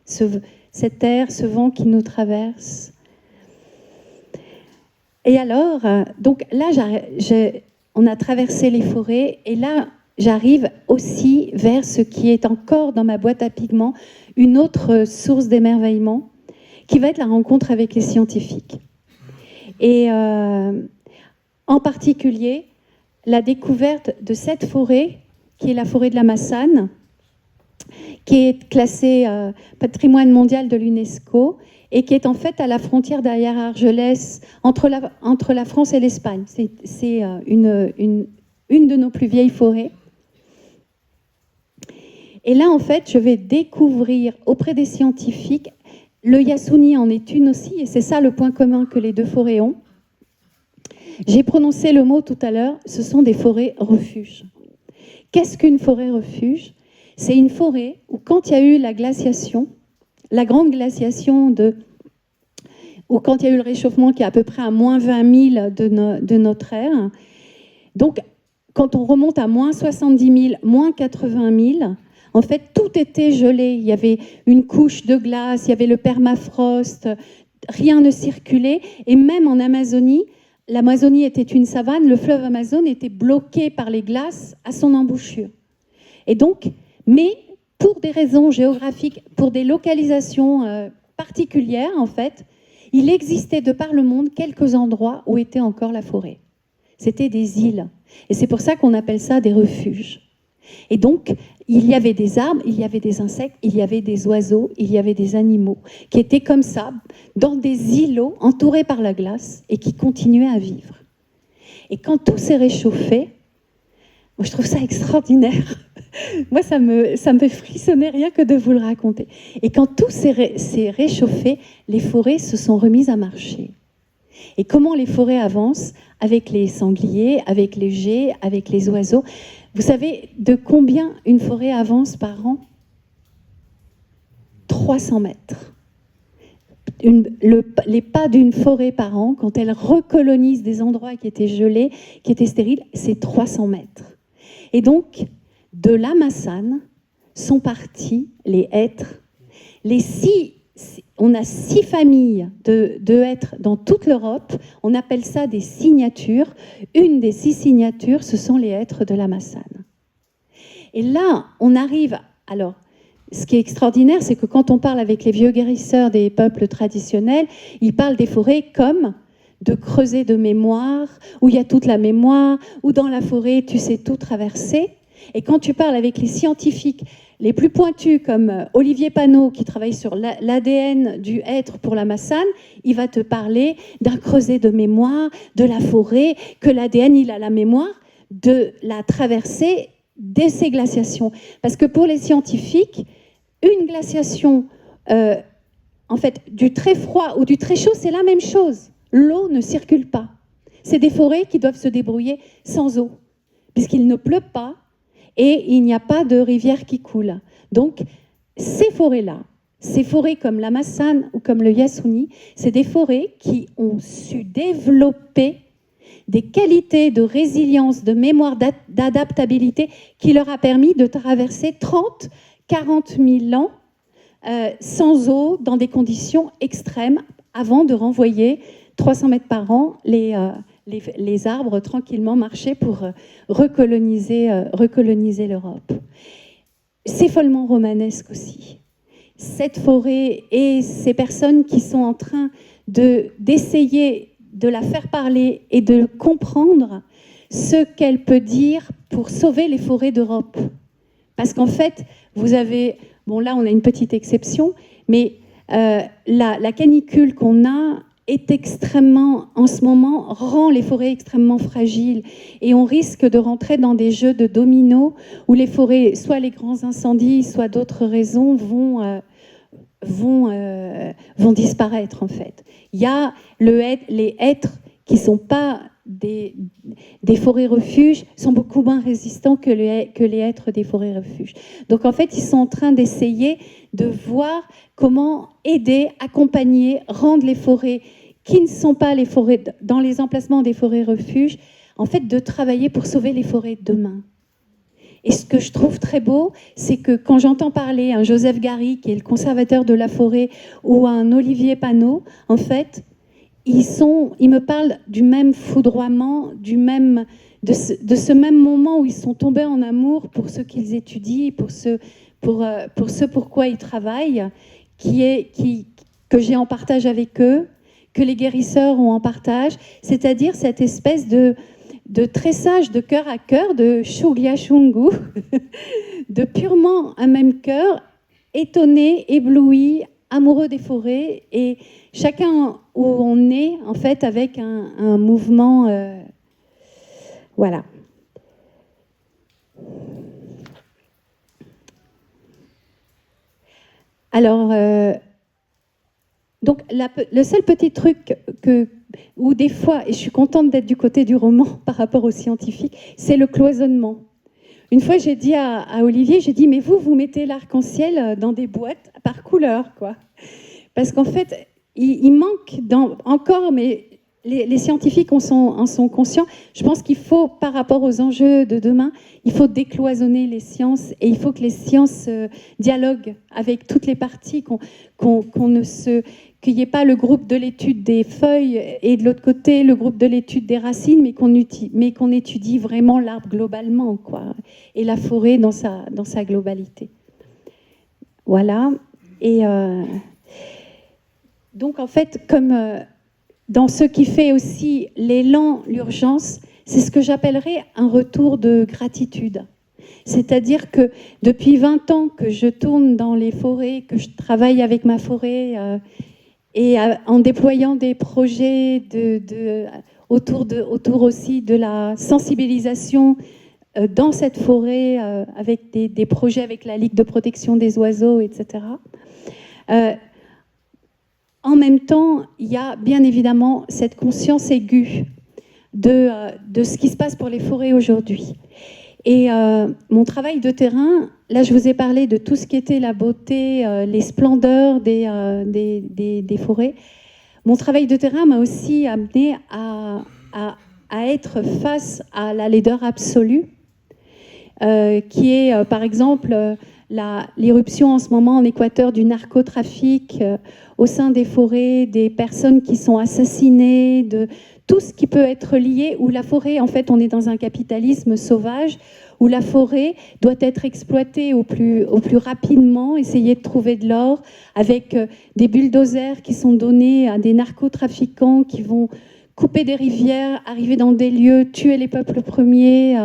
cet air, ce vent qui nous traverse. Et alors, donc là, on a traversé les forêts et là, j'arrive aussi vers ce qui est encore dans ma boîte à pigments, une autre source d'émerveillement, qui va être la rencontre avec les scientifiques. Et en particulier, la découverte de cette forêt, qui est la forêt de la Massane, qui est classée patrimoine mondial de l'UNESCO et qui est en fait à la frontière derrière Argelès, entre la France et l'Espagne. C'est une de nos plus vieilles forêts. Et là, en fait, je vais découvrir auprès des scientifiques, le Yasuni en est une aussi, et c'est ça le point commun que les deux forêts ont. J'ai prononcé le mot tout à l'heure, ce sont des forêts refuges. Qu'est-ce qu'une forêt refuge? C'est une forêt où quand il y a eu la glaciation, la grande glaciation ou quand il y a eu le réchauffement qui est à peu près à moins 20 000 de notre ère, donc quand on remonte à moins 70 000, moins 80 000, en fait tout était gelé. Il y avait une couche de glace, il y avait le permafrost, rien ne circulait. Et même en Amazonie, l'Amazonie était une savane, le fleuve Amazone était bloqué par les glaces à son embouchure. Et donc, mais pour des raisons géographiques, pour des localisations particulières, en fait, il existait de par le monde quelques endroits où était encore la forêt. C'était des îles. Et c'est pour ça qu'on appelle ça des refuges. Et donc, il y avait des arbres, il y avait des insectes, il y avait des oiseaux, il y avait des animaux qui étaient comme ça, dans des îlots entourés par la glace et qui continuaient à vivre. Et quand tout s'est réchauffé, moi je trouve ça extraordinaire. Moi, ça me fait frissonner rien que de vous le raconter. Et quand tout s'est réchauffé, les forêts se sont remises à marcher. Et comment les forêts avancent? Avec les sangliers, avec les geais, avec les oiseaux. Vous savez de combien une forêt avance par an? 300 mètres. Les pas d'une forêt par an, quand elle recolonise des endroits qui étaient gelés, qui étaient stériles, c'est 300 mètres. Et donc, de la Massane sont partis les hêtres. On a 6 familles de hêtres dans toute l'Europe. On appelle ça des signatures. Une des 6 signatures, ce sont les hêtres de la Massane. Et là, on arrive... Alors, ce qui est extraordinaire, c'est que quand on parle avec les vieux guérisseurs des peuples traditionnels, ils parlent des forêts comme de creusets de mémoire, où il y a toute la mémoire, où dans la forêt, tu sais tout traverser. Et quand tu parles avec les scientifiques les plus pointus, comme Olivier Panot, qui travaille sur l'ADN du hêtre pour la Massane, il va te parler d'un creuset de mémoire, de la forêt, que l'ADN, il a la mémoire de la traversée de ces glaciations. Parce que pour les scientifiques, une glaciation, en fait, du très froid ou du très chaud, c'est la même chose. L'eau ne circule pas. C'est des forêts qui doivent se débrouiller sans eau, puisqu'il ne pleut pas et il n'y a pas de rivière qui coule. Donc, ces forêts-là, ces forêts comme la Massane ou comme le Yasuni, c'est des forêts qui ont su développer des qualités de résilience, de mémoire, d'adaptabilité qui leur a permis de traverser 30, 40 000 ans sans eau, dans des conditions extrêmes, avant de renvoyer 300 mètres par an les arbres tranquillement marcher pour recoloniser l'Europe. C'est follement romanesque aussi. Cette forêt et ces personnes qui sont en train d'essayer de la faire parler et de comprendre ce qu'elle peut dire pour sauver les forêts d'Europe. Parce qu'en fait, vous avez... Bon, là, on a une petite exception, mais la canicule qu'on a est extrêmement, en ce moment, rend les forêts extrêmement fragiles. Et on risque de rentrer dans des jeux de dominos où les forêts, soit les grands incendies, soit d'autres raisons, vont disparaître, en fait. Il y a les hêtres qui ne sont pas des forêts refuges sont beaucoup moins résistants que les hêtres des forêts refuges. Donc en fait, ils sont en train d'essayer de voir comment aider, accompagner, rendre les forêts qui ne sont pas les forêts dans les emplacements des forêts refuges, en fait, de travailler pour sauver les forêts de demain. Et ce que je trouve très beau, c'est que quand j'entends parler un Joseph Gary, qui est le conservateur de la forêt, ou un Olivier Panot, en fait, ils me parlent du même foudroiement, de ce même moment où ils sont tombés en amour pour ce qu'ils étudient, pour ce pourquoi ils travaillent, que j'ai en partage avec eux, que les guérisseurs ont en partage, c'est-à-dire cette espèce de tressage de cœur à cœur, de Shugya Shungu, de purement un même cœur, étonné, ébloui, amoureux des forêts, et chacun où on est, en fait, avec un mouvement... voilà. Alors, donc, le seul petit truc où des fois, et je suis contente d'être du côté du roman par rapport aux scientifiques, c'est le cloisonnement. Une fois, j'ai dit à Olivier, j'ai dit, mais vous mettez l'arc-en-ciel dans des boîtes par couleur, quoi. Parce qu'en fait, il manque encore, mais les scientifiques en sont conscients. Je pense qu'il faut, par rapport aux enjeux de demain, il faut décloisonner les sciences et il faut que les sciences dialoguent avec toutes les parties, qu'il n'y ait pas le groupe de l'étude des feuilles et de l'autre côté le groupe de l'étude des racines, mais qu'on étudie vraiment l'arbre globalement, quoi, et la forêt dans sa globalité. Voilà. Et donc en fait, comme dans ce qui fait aussi l'élan, l'urgence, c'est ce que j'appellerais un retour de gratitude. C'est-à-dire que depuis 20 ans que je tourne dans les forêts, que je travaille avec ma forêt, et en déployant des projets autour aussi de la sensibilisation dans cette forêt, avec des projets avec la Ligue de protection des oiseaux, etc. En même temps, il y a bien évidemment cette conscience aiguë de ce qui se passe pour les forêts aujourd'hui. Et mon travail de terrain, là je vous ai parlé de tout ce qui était la beauté, les splendeurs des forêts. Mon travail de terrain m'a aussi amené à être face à la laideur absolue, qui est par exemple l'irruption en ce moment en Équateur du narcotrafic au sein des forêts, des personnes qui sont assassinées, de tout ce qui peut être lié, où la forêt, en fait, on est dans un capitalisme sauvage, où la forêt doit être exploitée au plus rapidement, essayer de trouver de l'or, avec des bulldozers qui sont donnés à des narcotrafiquants qui vont couper des rivières, arriver dans des lieux, tuer les peuples premiers.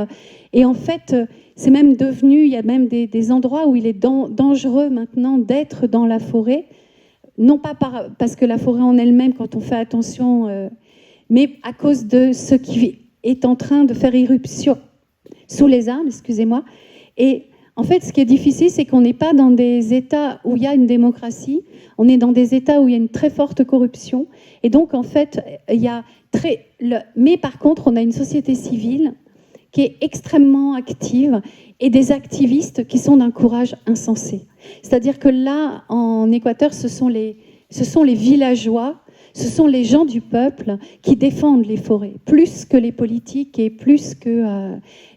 Et en fait, c'est même devenu, il y a même des endroits où il est dangereux maintenant d'être dans la forêt, non pas parce que la forêt en elle-même, quand on fait attention... mais à cause de ce qui est en train de faire irruption sous les arbres, excusez-moi. Et en fait, ce qui est difficile, c'est qu'on n'est pas dans des États où il y a une démocratie, on est dans des États où il y a une très forte corruption. Et donc, en fait, mais par contre, on a une société civile qui est extrêmement active et des activistes qui sont d'un courage insensé. C'est-à-dire que là, en Équateur, ce sont les villageois, ce sont les gens du peuple qui défendent les forêts, plus que les politiques et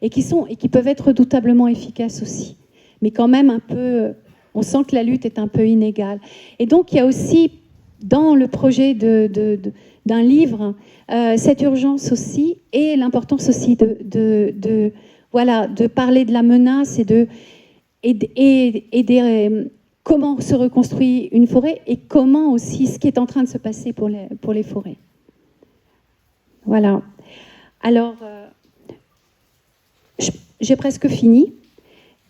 qui peuvent être redoutablement efficaces aussi. Mais quand même un peu, on sent que la lutte est un peu inégale. Et donc il y a aussi dans le projet d'un livre cette urgence aussi et l'importance aussi de parler de la menace comment se reconstruit une forêt et comment aussi ce qui est en train de se passer pour les forêts. Voilà. Alors, j'ai presque fini.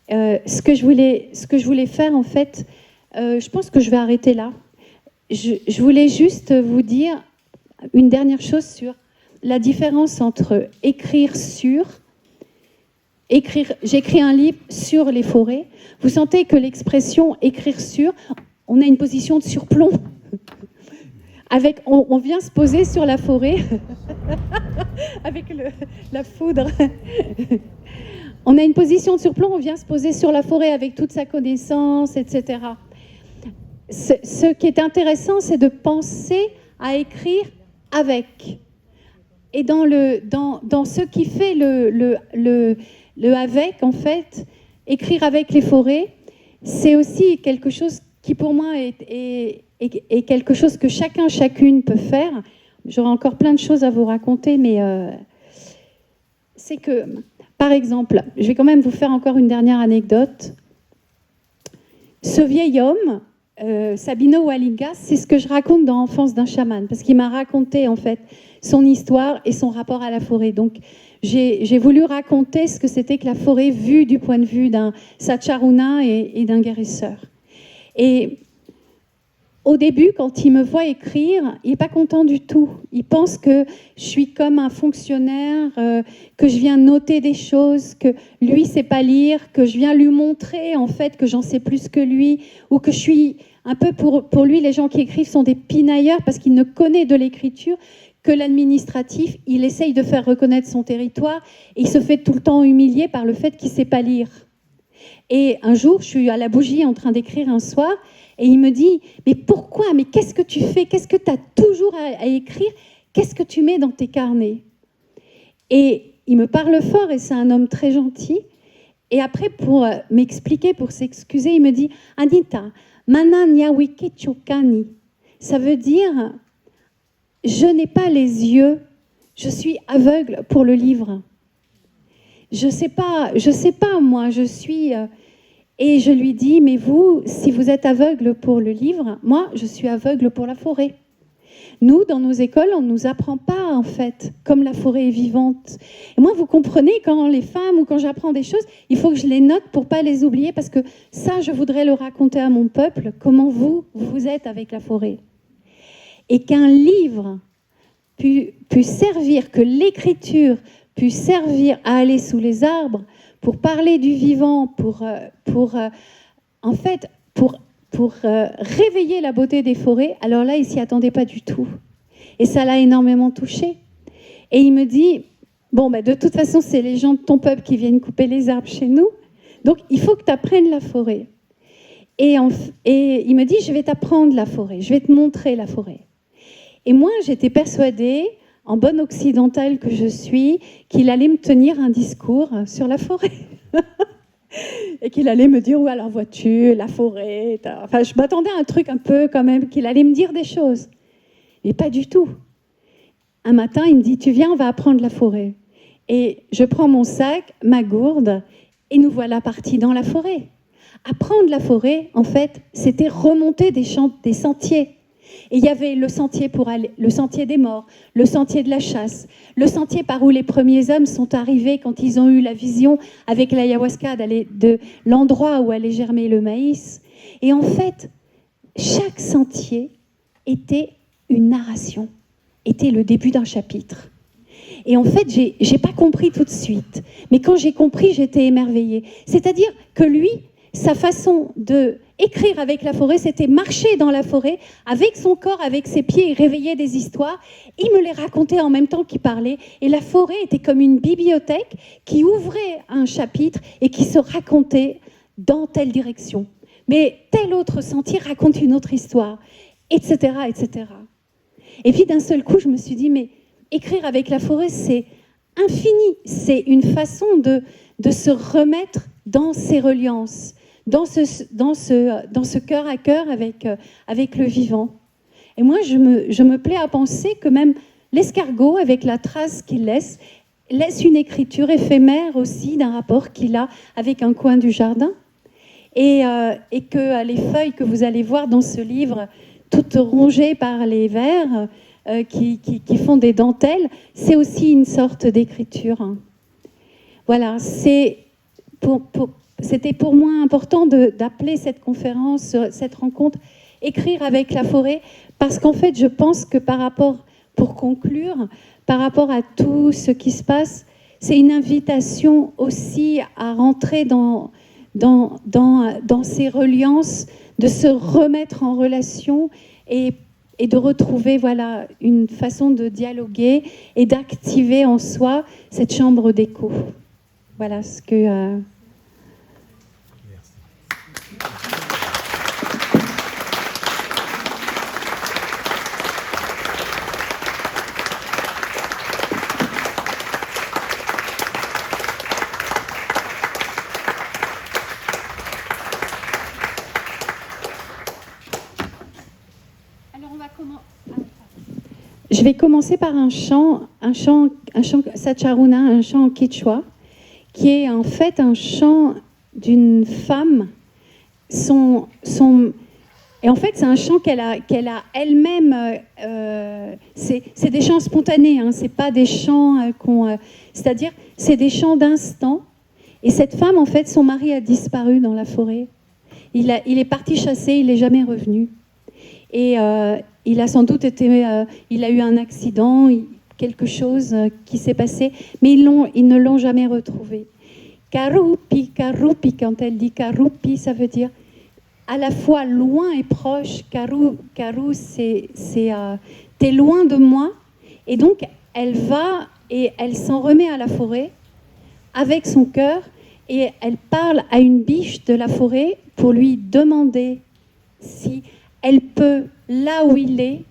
Ce que je voulais faire, en fait, je pense que je vais arrêter là. Je voulais juste vous dire une dernière chose sur la différence entre écrire sur... J'écris un livre sur les forêts. Vous sentez que l'expression « écrire sur », on a une position de surplomb. on vient se poser sur la forêt avec la foudre. On a une position de surplomb, on vient se poser sur la forêt avec toute sa connaissance, etc. Ce qui est intéressant, c'est de penser à écrire avec. Et dans ce qui fait le avec, en fait, écrire avec les forêts, c'est aussi quelque chose qui, pour moi, est quelque chose que chacune peut faire. J'aurais encore plein de choses à vous raconter, mais c'est que, par exemple, je vais quand même vous faire encore une dernière anecdote. Ce vieil homme, Sabino Walinga, c'est ce que je raconte dans Enfance d'un chaman, parce qu'il m'a raconté, en fait, son histoire et son rapport à la forêt. Donc, j'ai voulu raconter ce que c'était que la forêt vue du point de vue d'un Sacharuna et d'un guérisseur. Et au début, quand il me voit écrire, il n'est pas content du tout. Il pense que je suis comme un fonctionnaire, que je viens noter des choses, que lui ne sait pas lire, que je viens lui montrer en fait que j'en sais plus que lui, ou que je suis un peu pour lui, les gens qui écrivent sont des pinailleurs parce qu'il ne connaît de l'écriture que l'administratif. Il essaye de faire reconnaître son territoire et il se fait tout le temps humilier par le fait qu'il ne sait pas lire. Et un jour, je suis à la bougie en train d'écrire un soir. Et il me dit, mais pourquoi? Mais qu'est-ce que tu fais? Qu'est-ce que tu as toujours à écrire? Qu'est-ce que tu mets dans tes carnets? Et il me parle fort et c'est un homme très gentil. Et après, pour m'expliquer, pour s'excuser, il me dit, Anita, mana nyawike chokani. Ça veut dire, je n'ai pas les yeux, je suis aveugle pour le livre. Je sais pas, moi, je suis... Et je lui dis, mais vous, si vous êtes aveugle pour le livre, moi, je suis aveugle pour la forêt. Nous, dans nos écoles, on ne nous apprend pas, en fait, comme la forêt est vivante. Et moi, vous comprenez, quand les femmes ou quand j'apprends des choses, il faut que je les note pour ne pas les oublier, parce que ça, je voudrais le raconter à mon peuple, comment vous êtes avec la forêt. Et qu'un livre puisse servir, que l'écriture puisse servir à aller sous les arbres, pour parler du vivant, pour réveiller la beauté des forêts, alors là, il ne s'y attendait pas du tout. Et ça l'a énormément touché. Et il me dit, bon, de toute façon, c'est les gens de ton peuple qui viennent couper les arbres chez nous, donc il faut que tu apprennes la forêt. Et il me dit, je vais t'apprendre la forêt, je vais te montrer la forêt. Et moi, j'étais persuadée, en bonne occidentale que je suis, qu'il allait me tenir un discours sur la forêt. Et qu'il allait me dire, où alors vois-tu, la forêt. Enfin, je m'attendais à un truc un peu quand même, qu'il allait me dire des choses. Mais pas du tout. Un matin, il me dit, tu viens, on va apprendre la forêt. Et je prends mon sac, ma gourde, et nous voilà partis dans la forêt. Apprendre la forêt, en fait, c'était remonter des sentiers. Et il y avait le sentier le sentier des morts, le sentier de la chasse, le sentier par où les premiers hommes sont arrivés quand ils ont eu la vision avec l'ayahuasca de l'endroit où allait germer le maïs. Et en fait, chaque sentier était une narration, était le début d'un chapitre. Et en fait, j'ai pas compris tout de suite. Mais quand j'ai compris, j'étais émerveillée. C'est-à-dire que lui, sa façon de écrire avec la forêt, c'était marcher dans la forêt, avec son corps, avec ses pieds, et réveiller des histoires. Il me les racontait en même temps qu'il parlait. Et la forêt était comme une bibliothèque qui ouvrait un chapitre et qui se racontait dans telle direction. Mais tel autre sentier raconte une autre histoire, etc., etc. Et puis d'un seul coup, je me suis dit, mais écrire avec la forêt, c'est infini. C'est une façon de se remettre dans ses reliances, dans ce cœur à cœur avec le vivant. Et moi, je me plais à penser que même l'escargot, avec la trace qu'il laisse une écriture éphémère aussi d'un rapport qu'il a avec un coin du jardin. Et que les feuilles que vous allez voir dans ce livre, toutes rongées par les vers, qui font des dentelles, c'est aussi une sorte d'écriture. Voilà, c'était pour moi important d'appeler cette conférence, cette rencontre, écrire avec la forêt, parce qu'en fait, je pense que pour conclure, par rapport à tout ce qui se passe, c'est une invitation aussi à rentrer dans ces reliances, de se remettre en relation et de retrouver voilà, une façon de dialoguer et d'activer en soi cette chambre d'écho. Voilà ce que... Je vais commencer par un chant Sacharuna, un chant en Quechua, qui est en fait un chant d'une femme. Et en fait, c'est un chant qu'elle a elle-même. C'est des chants spontanés, hein, c'est pas des chants c'est-à-dire, c'est des chants d'instant. Et cette femme, en fait, son mari a disparu dans la forêt. Il est parti chasser, il n'est jamais revenu. Et il a sans doute il a eu un accident, quelque chose qui s'est passé, mais ils ne l'ont jamais retrouvé. Karupi, Karupi, quand elle dit Karupi, ça veut dire à la fois loin et proche. Karu, c'est t'es loin de moi. Et donc, elle va et elle s'en remet à la forêt avec son cœur et elle parle à une biche de la forêt pour lui demander si elle peut, là où il est,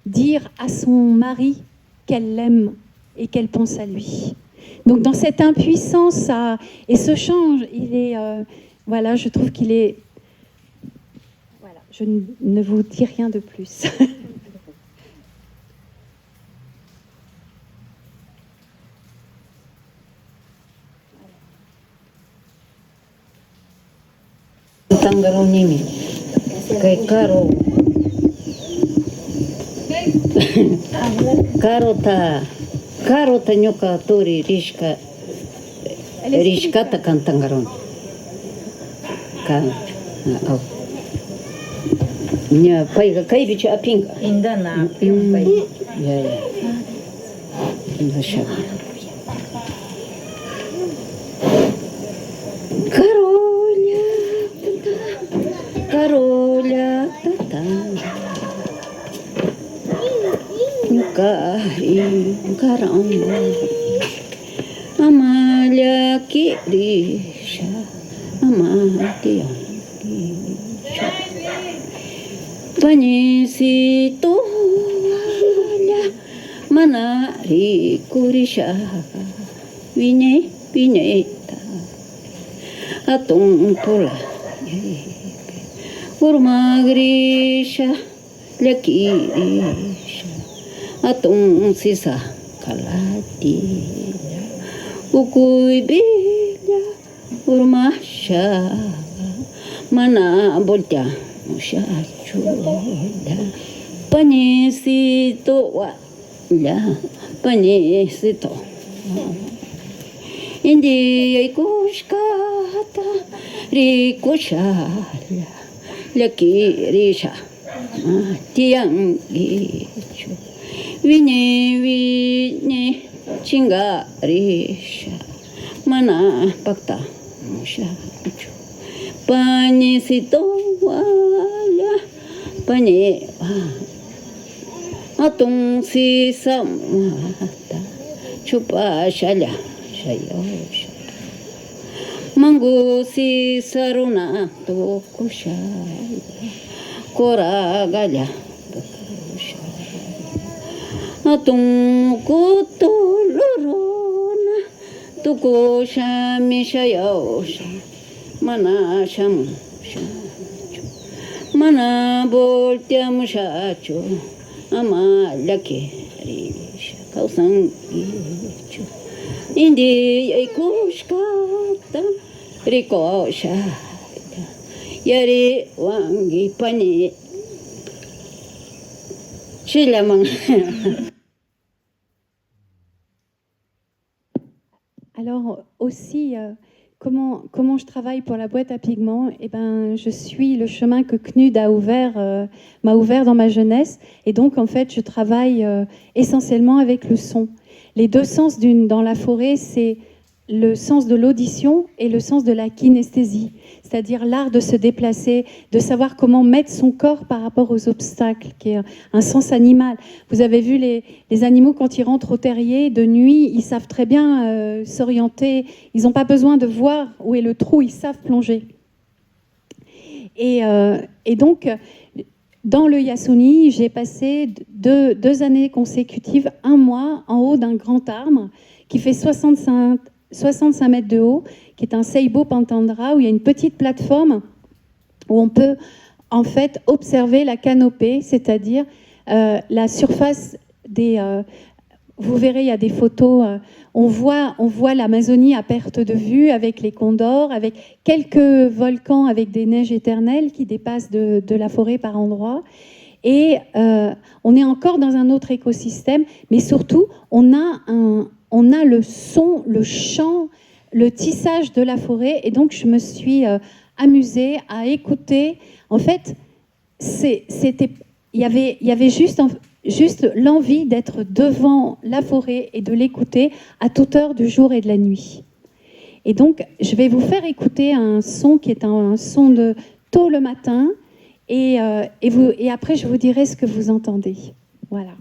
dire à son mari qu'elle l'aime et qu'elle pense à lui. Donc dans cette impuissance, et ce chant, il est, voilà, je trouve qu'il est... Voilà, je ne vous dis rien de plus. Tangaronimi, kay Karo nyoka tori rishkata kan tangaron kan au nya paiga kai bicha apinga Indana pai. ya indasha Karolya tata Nyukari karam Amalya kirisha Amatya kirisha Panisi tohalya Manari kurisha Vinyeta Atung tola Urmagrisha Lakirisha Atung sisa Kalatila Ukui bilya Urmasha Mana bolta Mushachuda Panisito Wala Panisito Indi Kushkata Rikushala Lakirisha Tiangichu Vine Chingarisha Mana Pakta Mushachu Panisito Wala Paneva Atung si samata Chupa shala Shayosha Mangu si saruna tokushaya Koragaya tokushaya Atung kutuluruna Tukusha mishayosha Mana shamushachu Mana boltia mushachu Amalaki risha Kausangichu Indi kushkata Rikosha Yari wangi pani Chilamang. Alors aussi, comment je travaille pour la boîte à pigments? Eh ben, je suis le chemin que Knud m'a ouvert dans ma jeunesse. Et donc, en fait, je travaille essentiellement avec le son. Les deux sens dans la forêt, c'est le sens de l'audition et le sens de la kinesthésie, c'est-à-dire l'art de se déplacer, de savoir comment mettre son corps par rapport aux obstacles, qui est un sens animal. Vous avez vu les animaux quand ils rentrent au terrier de nuit, ils savent très bien s'orienter, ils n'ont pas besoin de voir où est le trou, ils savent plonger. Et donc, dans le Yasuni, j'ai passé deux années consécutives, un mois en haut d'un grand arbre qui fait 65 mètres de haut, qui est un Seibo Pantandra, où il y a une petite plateforme où on peut en fait observer la canopée, c'est-à-dire la surface des... vous verrez, il y a des photos, on voit l'Amazonie à perte de vue avec les condors, avec quelques volcans avec des neiges éternelles qui dépassent de la forêt par endroits. Et on est encore dans un autre écosystème, mais surtout, on a le son, le chant, le tissage de la forêt. Et donc, je me suis amusée à écouter. En fait, il y avait juste l'envie d'être devant la forêt et de l'écouter à toute heure du jour et de la nuit. Et donc, je vais vous faire écouter un son qui est un son de tôt le matin. Et après, je vous dirai ce que vous entendez. Voilà.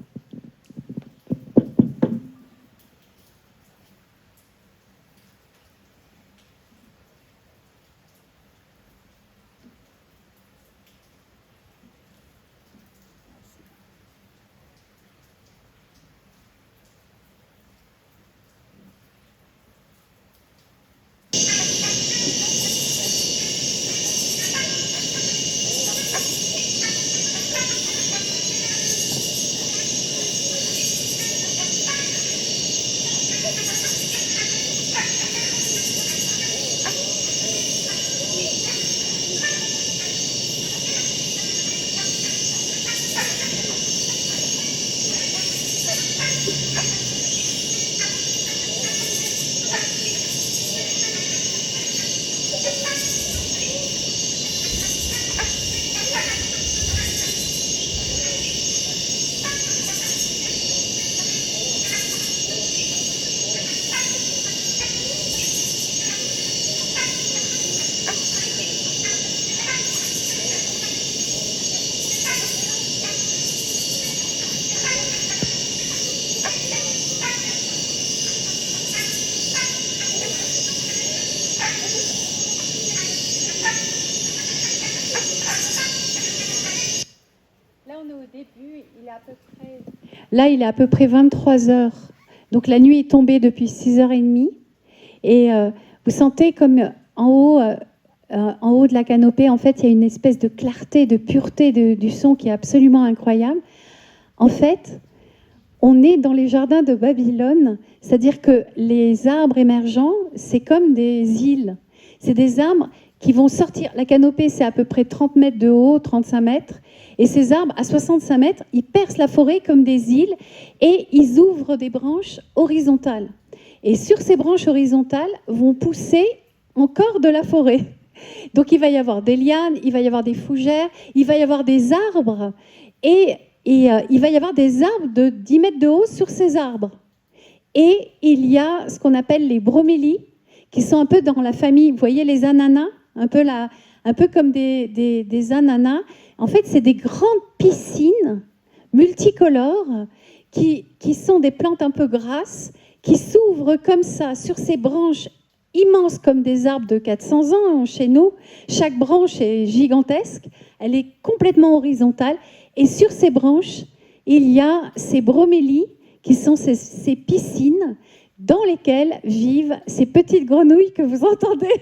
Là, il est à peu près 23 heures. Donc la nuit est tombée depuis 6h30. Et vous sentez comme en haut de la canopée, en fait, il y a une espèce de clarté, de pureté du son qui est absolument incroyable. En fait, on est dans les jardins de Babylone, c'est-à-dire que les arbres émergents, c'est comme des îles. C'est des arbres qui vont sortir. La canopée, c'est à peu près 30 mètres de haut, 35 mètres. Et ces arbres, à 65 mètres, ils percent la forêt comme des îles et ils ouvrent des branches horizontales. Et sur ces branches horizontales vont pousser encore de la forêt. Donc il va y avoir des lianes, il va y avoir des fougères, il va y avoir des arbres et il va y avoir des arbres de 10 mètres de haut sur ces arbres. Et il y a ce qu'on appelle les bromélies, qui sont un peu dans la famille, vous voyez les ananas, un peu comme des ananas. En fait, c'est des grandes piscines multicolores qui sont des plantes un peu grasses, qui s'ouvrent comme ça sur ces branches immenses comme des arbres de 400 ans chez nous. Chaque branche est gigantesque, elle est complètement horizontale. Et sur ces branches, il y a ces bromélies, qui sont ces piscines dans lesquelles vivent ces petites grenouilles que vous entendez.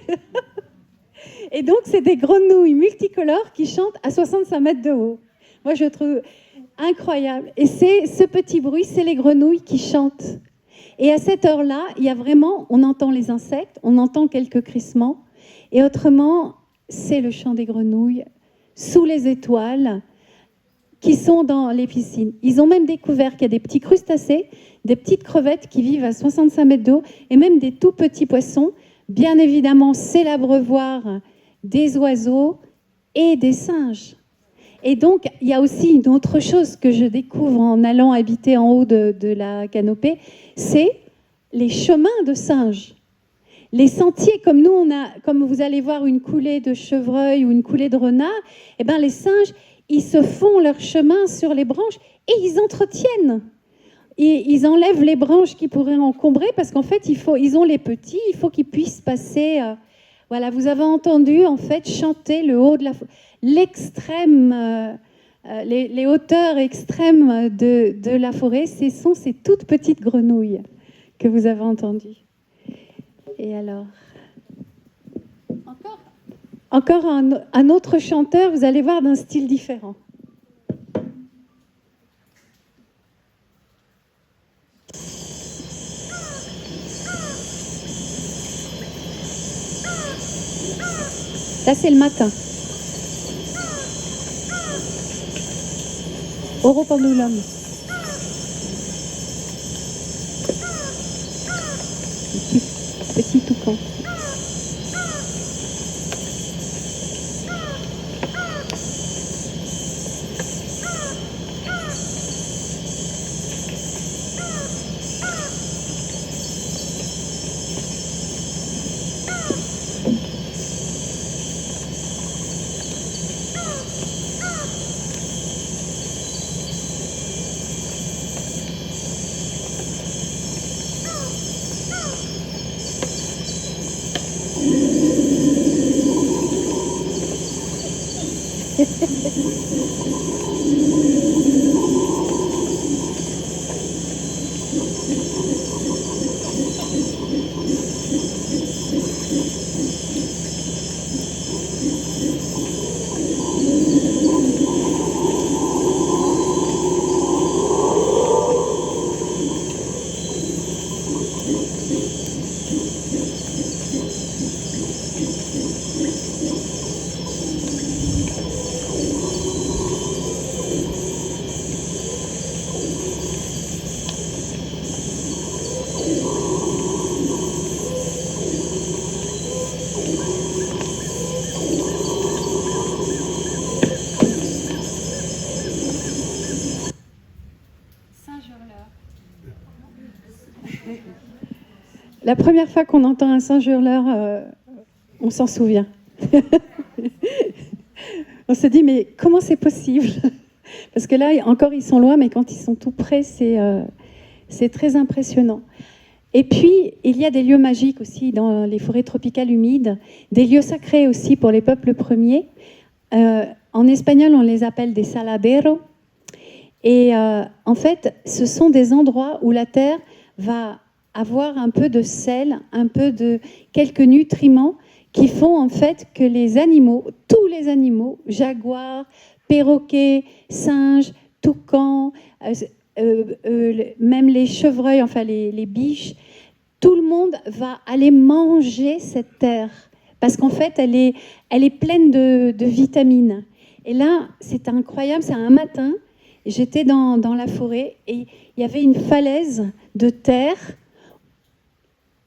Et donc, c'est des grenouilles multicolores qui chantent à 65 mètres de haut. Moi, je trouve incroyable. Et c'est ce petit bruit, c'est les grenouilles qui chantent. Et à cette heure-là, il y a vraiment, on entend les insectes, on entend quelques crissements. Et autrement, c'est le chant des grenouilles sous les étoiles qui sont dans les piscines. Ils ont même découvert qu'il y a des petits crustacés, des petites crevettes qui vivent à 65 mètres d'eau et même des tout petits poissons. Bien évidemment, c'est l'abreuvoir des oiseaux et des singes. Et donc, il y a aussi une autre chose que je découvre en allant habiter en haut de la canopée, c'est les chemins de singes. les sentiers, comme nous, comme vous allez voir une coulée de chevreuil ou une coulée de renard, eh ben, les singes, ils se font leur chemin sur les branches et ils entretiennent. Et ils enlèvent les branches qui pourraient encombrer parce qu'en fait, ils ont les petits, il faut qu'ils puissent passer. Voilà, vous avez entendu en fait chanter le haut de l'extrême, les hauteurs extrêmes de la forêt. Ce sont ces toutes petites grenouilles que vous avez entendues. Et alors, encore un autre chanteur, vous allez voir, d'un style différent. Là, c'est le matin. Oropendulum. Petit toucan. La première fois qu'on entend un singe hurleur, on s'en souvient. On se dit, mais comment c'est possible? Parce que là, encore, ils sont loin, mais quand ils sont tout près, c'est très impressionnant. Et puis, il y a des lieux magiques aussi dans les forêts tropicales humides, des lieux sacrés aussi pour les peuples premiers. En espagnol, on les appelle des saladeros. Et en fait, ce sont des endroits où la terre va avoir un peu de sel, un peu de quelques nutriments qui font en fait que les animaux, tous les animaux, jaguars, perroquets, singes, toucans, même les chevreuils, enfin les biches, tout le monde va aller manger cette terre parce qu'en fait elle est pleine de vitamines. Et là, c'est incroyable, c'est un matin, j'étais dans la forêt et il y avait une falaise de terre.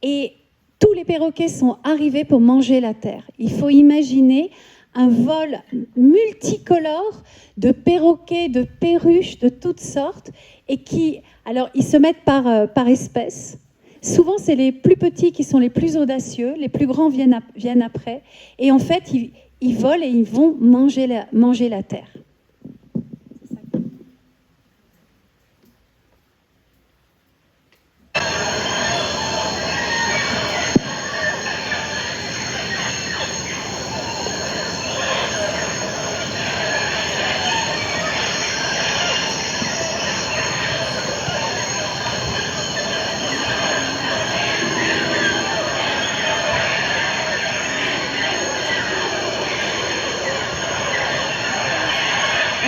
Et tous les perroquets sont arrivés pour manger la terre. Il faut imaginer un vol multicolore de perroquets, de perruches, de toutes sortes. Et alors, ils se mettent par espèce. Souvent, c'est les plus petits qui sont les plus audacieux. Les plus grands viennent après. Et en fait, ils volent et ils vont manger la terre.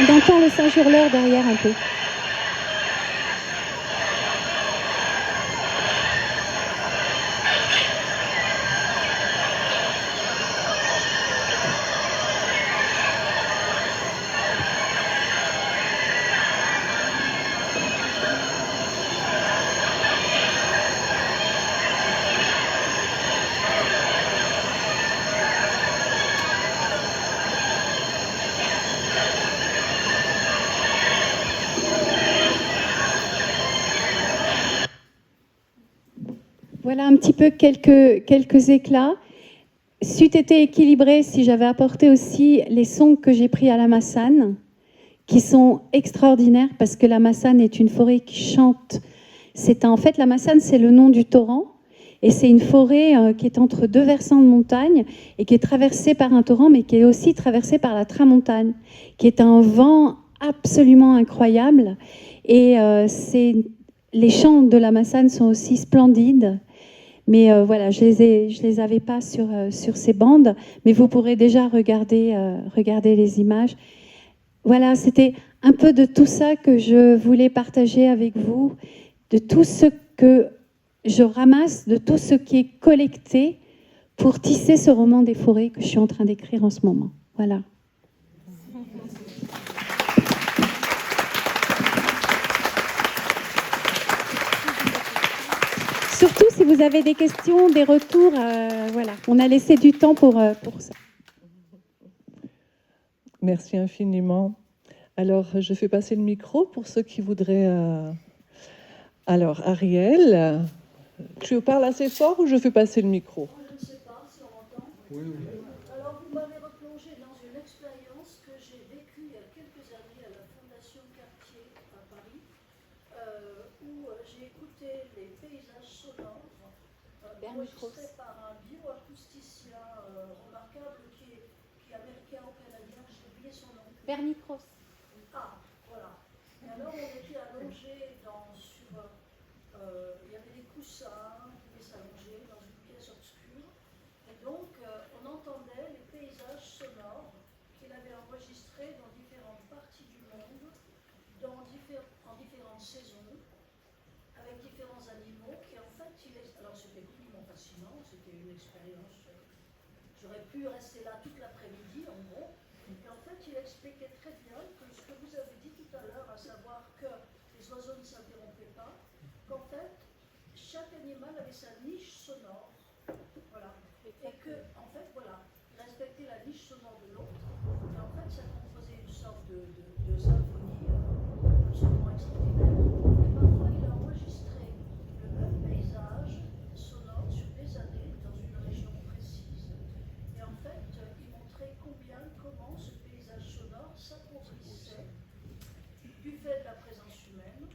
On entend le singe hurleur derrière un peu. Voilà un petit peu quelques éclats. C'eût été équilibré si j'avais apporté aussi les sons que j'ai pris à la Massane, qui sont extraordinaires parce que la Massane est une forêt qui chante. En fait, la Massane, c'est le nom du torrent. Et c'est une forêt qui est entre deux versants de montagne et qui est traversée par un torrent, mais qui est aussi traversée par la tramontane, qui est un vent absolument incroyable. Et les chants de la Massane sont aussi splendides. Mais voilà, je les avais pas sur ces bandes, mais vous pourrez déjà regarder les images. Voilà, c'était un peu de tout ça que je voulais partager avec vous, de tout ce que je ramasse, de tout ce qui est collecté pour tisser ce roman des forêts que je suis en train d'écrire en ce moment. Voilà. Surtout si vous avez des questions, des retours, voilà. On a laissé du temps pour ça. Merci infiniment. Alors, je fais passer le micro pour ceux qui voudraient... Alors, Ariel, tu parles assez fort ou je fais passer le micro? Je ne sais pas si on m'entend. Oui, oui. Alors, vous m'avez replongé dans une expérience que j'ai vécue il y a quelques années à la Fondation Cartier à Paris, où j'ai écouté les paysages sonores enregistrés par un bioacousticien remarquable qui est américain-canadien, j'ai oublié son nom. Bernie Cross. Ah, voilà. Et alors, on était allongés il y avait des coussins, on pouvait s'allonger dans une pièce obscure. Et donc, on entendait les paysages sonores qu'il avait enregistrés dans différentes parties du monde, en différentes saisons, avec différents animaux qui, en fait, alors c'était complètement fascinant, c'était une expérience. J'aurais pu rester là toute l'après-midi, en gros. Et en fait, il expliquait très bien que ce que vous avez dit tout à l'heure, à savoir que les oiseaux ne s'interrompaient pas, qu'en fait, chaque animal avait sa niche sonore, voilà, et que, en fait, voilà, respecter la niche sonore de l'autre, et en fait, ça composait une sorte de symphonie absolument extraordinaire. Et parfois, il a enregistré le même paysage sonore sur des années dans une région précise. Et en fait, il montrait comment ce paysage sonore s'appauvrissait du fait de la présence humaine.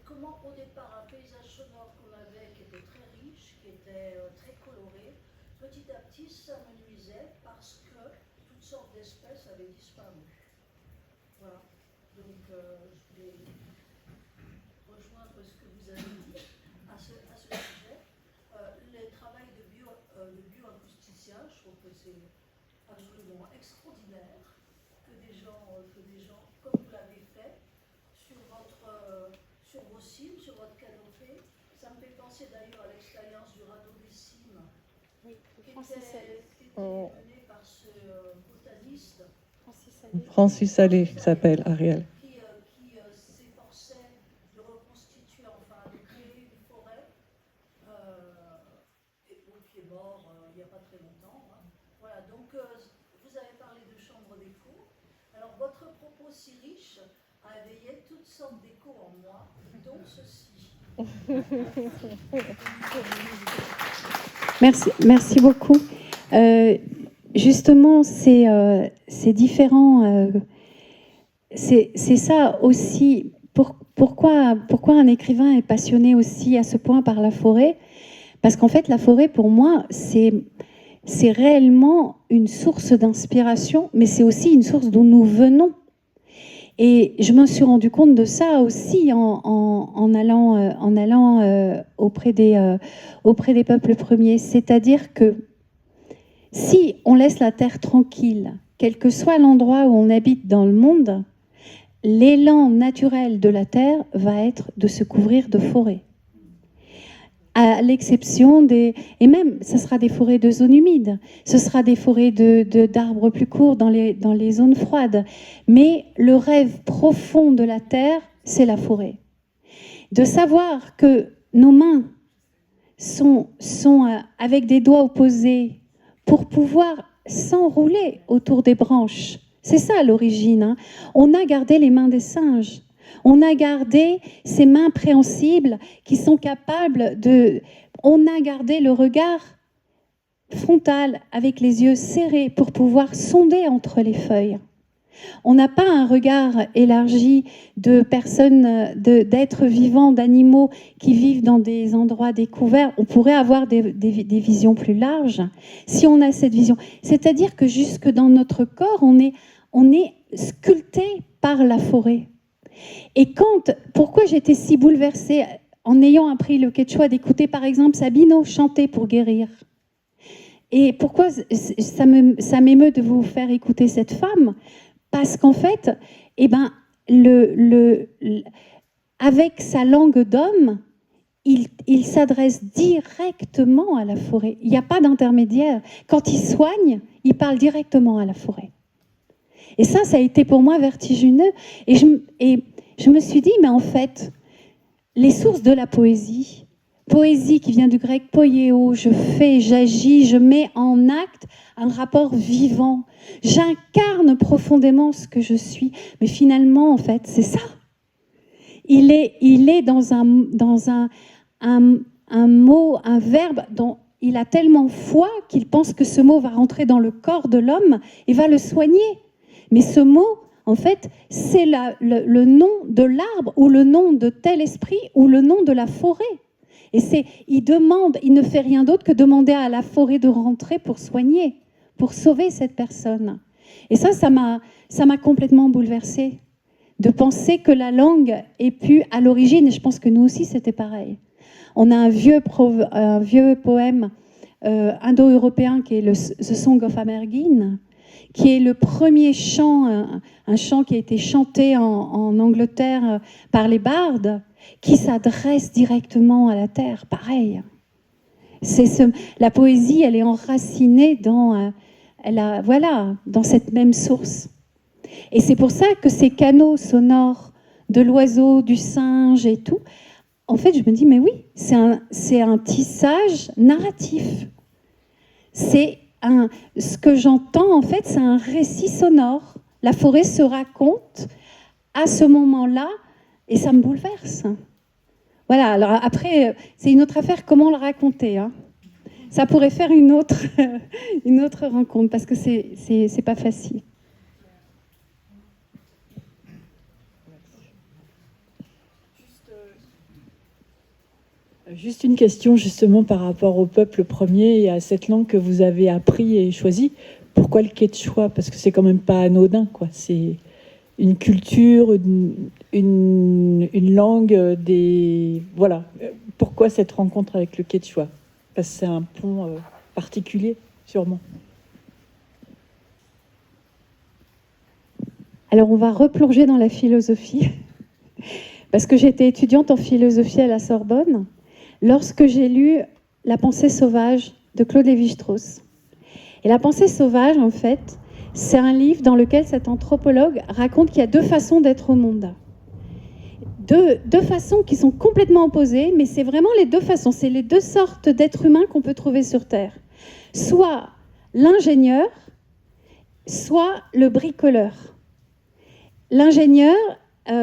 Comment au départ un paysage sonore qu'on avait qui était très riche, qui était très coloré, petit à petit s'amenuisait parce que toutes sortes d'espèces avaient disparu. Voilà. Donc je vais rejoindre ce que vous avez dit à ce sujet. Les travaux de bioacousticiens, je trouve que c'est absolument extraordinaire que des gens comme vous l'avez fait, sur vos cimes, sur votre canopée. Ça me fait penser d'ailleurs à l'expérience du radeau des cimes, qui était menée par ce botaniste. Francis Allais s'appelle, Ariel. Qui s'efforçait de reconstituer, enfin de créer une forêt, et qui est mort il n'y a pas très longtemps. Hein. Voilà, donc vous avez parlé de chambre d'écho. Alors votre propos si riche a éveillé toutes sortes d'échos en moi, dont ceci. Merci beaucoup. Justement, c'est différent. C'est ça aussi. Pourquoi un écrivain est passionné aussi à ce point par la forêt? Parce qu'en fait, la forêt, pour moi, c'est réellement une source d'inspiration, mais c'est aussi une source d'où nous venons. Et je me suis rendu compte de ça aussi en allant auprès des peuples premiers. C'est-à-dire que si on laisse la terre tranquille, quel que soit l'endroit où on habite dans le monde, l'élan naturel de la terre va être de se couvrir de forêts. À l'exception et même, ce sera des forêts de zones humides, ce sera des forêts d'arbres plus courts dans les zones froides. Mais le rêve profond de la terre, c'est la forêt. De savoir que nos mains sont avec des doigts opposés pour pouvoir s'enrouler autour des branches. C'est ça l'origine. Hein. On a gardé les mains des singes. On a gardé ces mains préhensibles qui sont capables on a gardé le regard frontal avec les yeux serrés pour pouvoir sonder entre les feuilles. On n'a pas un regard élargi de personnes, d'êtres vivants, d'animaux qui vivent dans des endroits découverts. On pourrait avoir des visions plus larges si on a cette vision. C'est-à-dire que jusque dans notre corps, on est sculpté par la forêt. Et pourquoi j'étais si bouleversée en ayant appris le quechua, d'écouter par exemple Sabino chanter pour guérir. Et pourquoi ça m'émeut de vous faire écouter cette femme? Parce qu'en fait, avec sa langue d'homme, il s'adresse directement à la forêt. Il n'y a pas d'intermédiaire. Quand il soigne, il parle directement à la forêt. Et ça a été pour moi vertigineux. Et je me suis dit, mais en fait, les sources de la poésie qui vient du grec poieo, je fais, j'agis, je mets en acte un rapport vivant. J'incarne profondément ce que je suis. Mais finalement, en fait, c'est ça. Il est dans un mot, un verbe dont il a tellement foi qu'il pense que ce mot va rentrer dans le corps de l'homme et va le soigner. Mais ce mot, en fait, c'est le nom de l'arbre ou le nom de tel esprit ou le nom de la forêt. Et il ne fait rien d'autre que demander à la forêt de rentrer pour soigner, pour sauver cette personne. Et ça m'a complètement bouleversée, de penser que la langue ait pu, à l'origine, et je pense que nous aussi c'était pareil. On a un vieux poème indo-européen qui est The Song of Amergin, qui est le premier chant, un chant qui a été chanté en Angleterre par les bardes, qui s'adresse directement à la terre, pareil. La poésie, elle est enracinée dans cette même source. Et c'est pour ça que ces canaux sonores de l'oiseau, du singe et tout, en fait, je me dis, mais oui, c'est un tissage narratif. Ce que j'entends, en fait, c'est un récit sonore. La forêt se raconte à ce moment-là, et ça me bouleverse. Voilà, alors après, c'est une autre affaire, comment le raconter, hein. Ça pourrait faire une autre rencontre, parce que c'est pas facile. Juste une question justement par rapport au peuple premier et à cette langue que vous avez appris et choisie. Pourquoi le quechua? Parce que c'est quand même pas anodin, quoi. C'est une culture, une langue, voilà. Pourquoi cette rencontre avec le quechua? Parce que c'est un pont particulier, sûrement. Alors on va replonger dans la philosophie, parce que j'étais étudiante en philosophie à la Sorbonne, lorsque j'ai lu La pensée sauvage de Claude Lévi-Strauss. Et La pensée sauvage, en fait, c'est un livre dans lequel cet anthropologue raconte qu'il y a deux façons d'être au monde. Deux façons qui sont complètement opposées, mais c'est vraiment les deux façons. C'est les deux sortes d'êtres humains qu'on peut trouver sur Terre. Soit l'ingénieur, soit le bricoleur. L'ingénieur,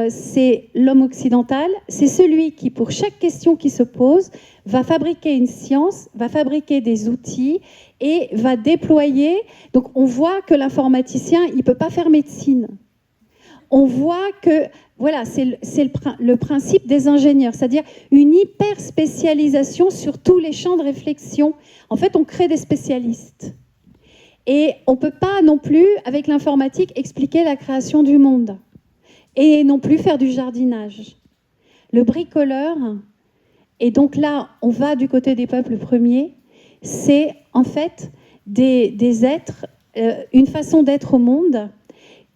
c'est l'homme occidental, c'est celui qui, pour chaque question qui se pose, va fabriquer une science, va fabriquer des outils et va déployer. Donc on voit que l'informaticien, il ne peut pas faire médecine. On voit que, voilà, c'est le principe des ingénieurs, c'est-à-dire une hyper spécialisation sur tous les champs de réflexion. En fait, on crée des spécialistes. Et on ne peut pas non plus, avec l'informatique, expliquer la création du monde. Et non plus faire du jardinage. Le bricoleur, et donc là, on va du côté des peuples premiers, c'est en fait des êtres, une façon d'être au monde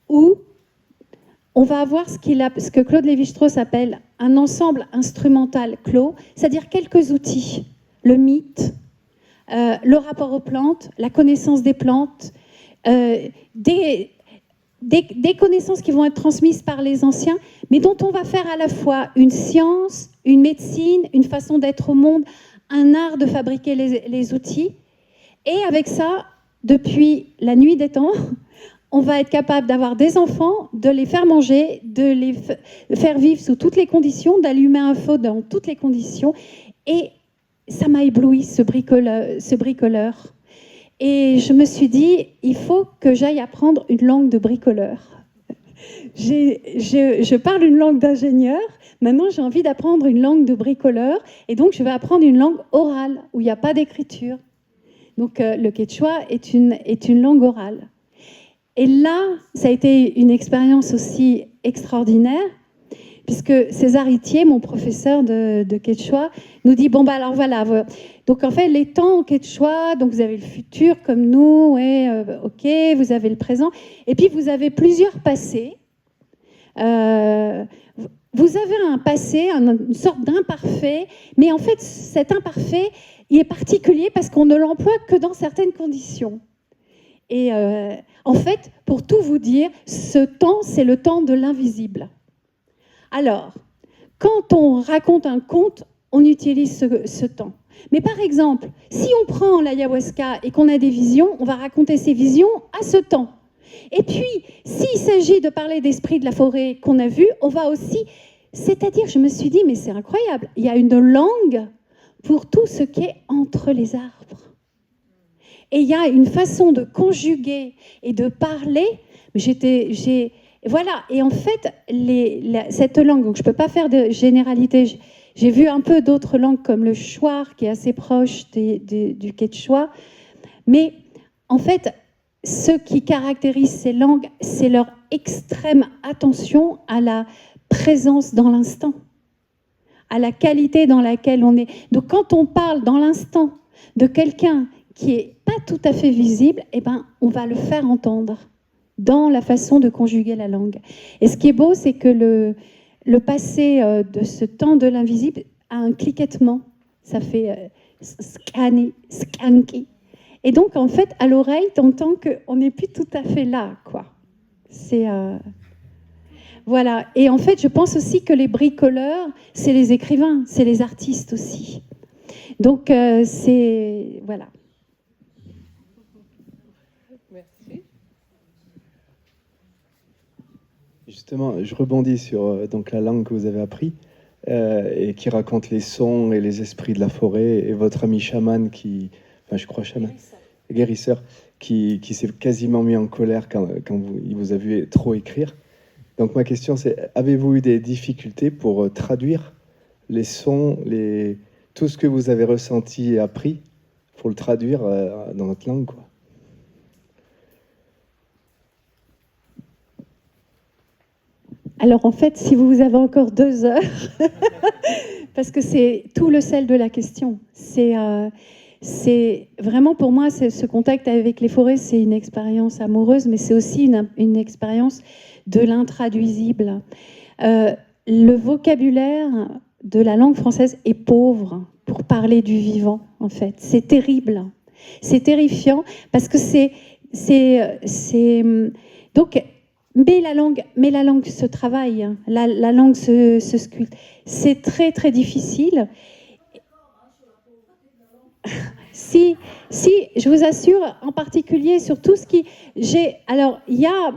où on va avoir ce que Claude Lévi-Strauss appelle un ensemble instrumental clos, c'est-à-dire quelques outils, le mythe, le rapport aux plantes, la connaissance des plantes, des connaissances qui vont être transmises par les anciens, mais dont on va faire à la fois une science, une médecine, une façon d'être au monde, un art de fabriquer les outils. Et avec ça, depuis la nuit des temps, on va être capable d'avoir des enfants, de les faire manger, de les faire vivre sous toutes les conditions, d'allumer un feu dans toutes les conditions. Et ça m'a ébloui, ce bricoleur. Et je me suis dit, il faut que j'aille apprendre une langue de bricoleur. Je parle une langue d'ingénieur, maintenant j'ai envie d'apprendre une langue de bricoleur, et donc je vais apprendre une langue orale, où il n'y a pas d'écriture. Donc le quechua est une langue orale. Et là, ça a été une expérience aussi extraordinaire, puisque César Itier, mon professeur de quechua, nous dit, bon, bah alors voilà, donc en fait, les temps en quechua, donc vous avez le futur comme nous, ouais, ok, vous avez le présent, et puis vous avez plusieurs passés. Vous avez un passé, une sorte d'imparfait, mais en fait, cet imparfait, il est particulier parce qu'on ne l'emploie que dans certaines conditions. Et en fait, pour tout vous dire, ce temps, c'est le temps de l'invisible. Alors, quand on raconte un conte, on utilise ce temps. Mais par exemple, si on prend l'ayahuasca et qu'on a des visions, on va raconter ces visions à ce temps. Et puis, s'il s'agit de parler d'esprit de la forêt qu'on a vu, on va aussi... C'est-à-dire, je me suis dit, mais c'est incroyable, il y a une langue pour tout ce qui est entre les arbres. Et il y a une façon de conjuguer et de parler. Voilà, et en fait, cette langue, donc je ne peux pas faire de généralité. J'ai vu un peu d'autres langues comme le shuar, qui est assez proche du quechua. Mais en fait, ce qui caractérise ces langues, c'est leur extrême attention à la présence dans l'instant, à la qualité dans laquelle on est. Donc quand on parle dans l'instant de quelqu'un qui n'est pas tout à fait visible, eh ben, on va le faire entendre dans la façon de conjuguer la langue. Et ce qui est beau, c'est que le passé de ce temps de l'invisible a un cliquettement. Ça fait scanner, skanky. Et donc, en fait, à l'oreille, tu entends qu'on n'est plus tout à fait là, quoi. C'est... Voilà. Et en fait, je pense aussi que les bricoleurs, c'est les écrivains, c'est les artistes aussi. Donc, c'est... Voilà. Merci. Justement, je rebondis sur donc, la langue que vous avez appris et qui raconte les sons et les esprits de la forêt, et votre ami chaman qui... Enfin, je crois chaman. Guérisseur, qui s'est quasiment mis en colère quand il vous a vu trop écrire. Donc ma question c'est, avez-vous eu des difficultés pour traduire les sons, tout ce que vous avez ressenti et appris, pour le traduire dans notre langue, quoi? Alors en fait, si vous avez encore 2 heures, parce que c'est tout le sel de la question, c'est vraiment pour moi, ce contact avec les forêts, c'est une expérience amoureuse, mais c'est aussi une expérience de l'intraduisible. Le vocabulaire de la langue française est pauvre pour parler du vivant, en fait. C'est terrible, c'est terrifiant, parce que donc, mais la langue se travaille, hein. La langue se sculpte. C'est très très difficile. Si, je vous assure, en particulier sur tout ce qui... Alors, il y a...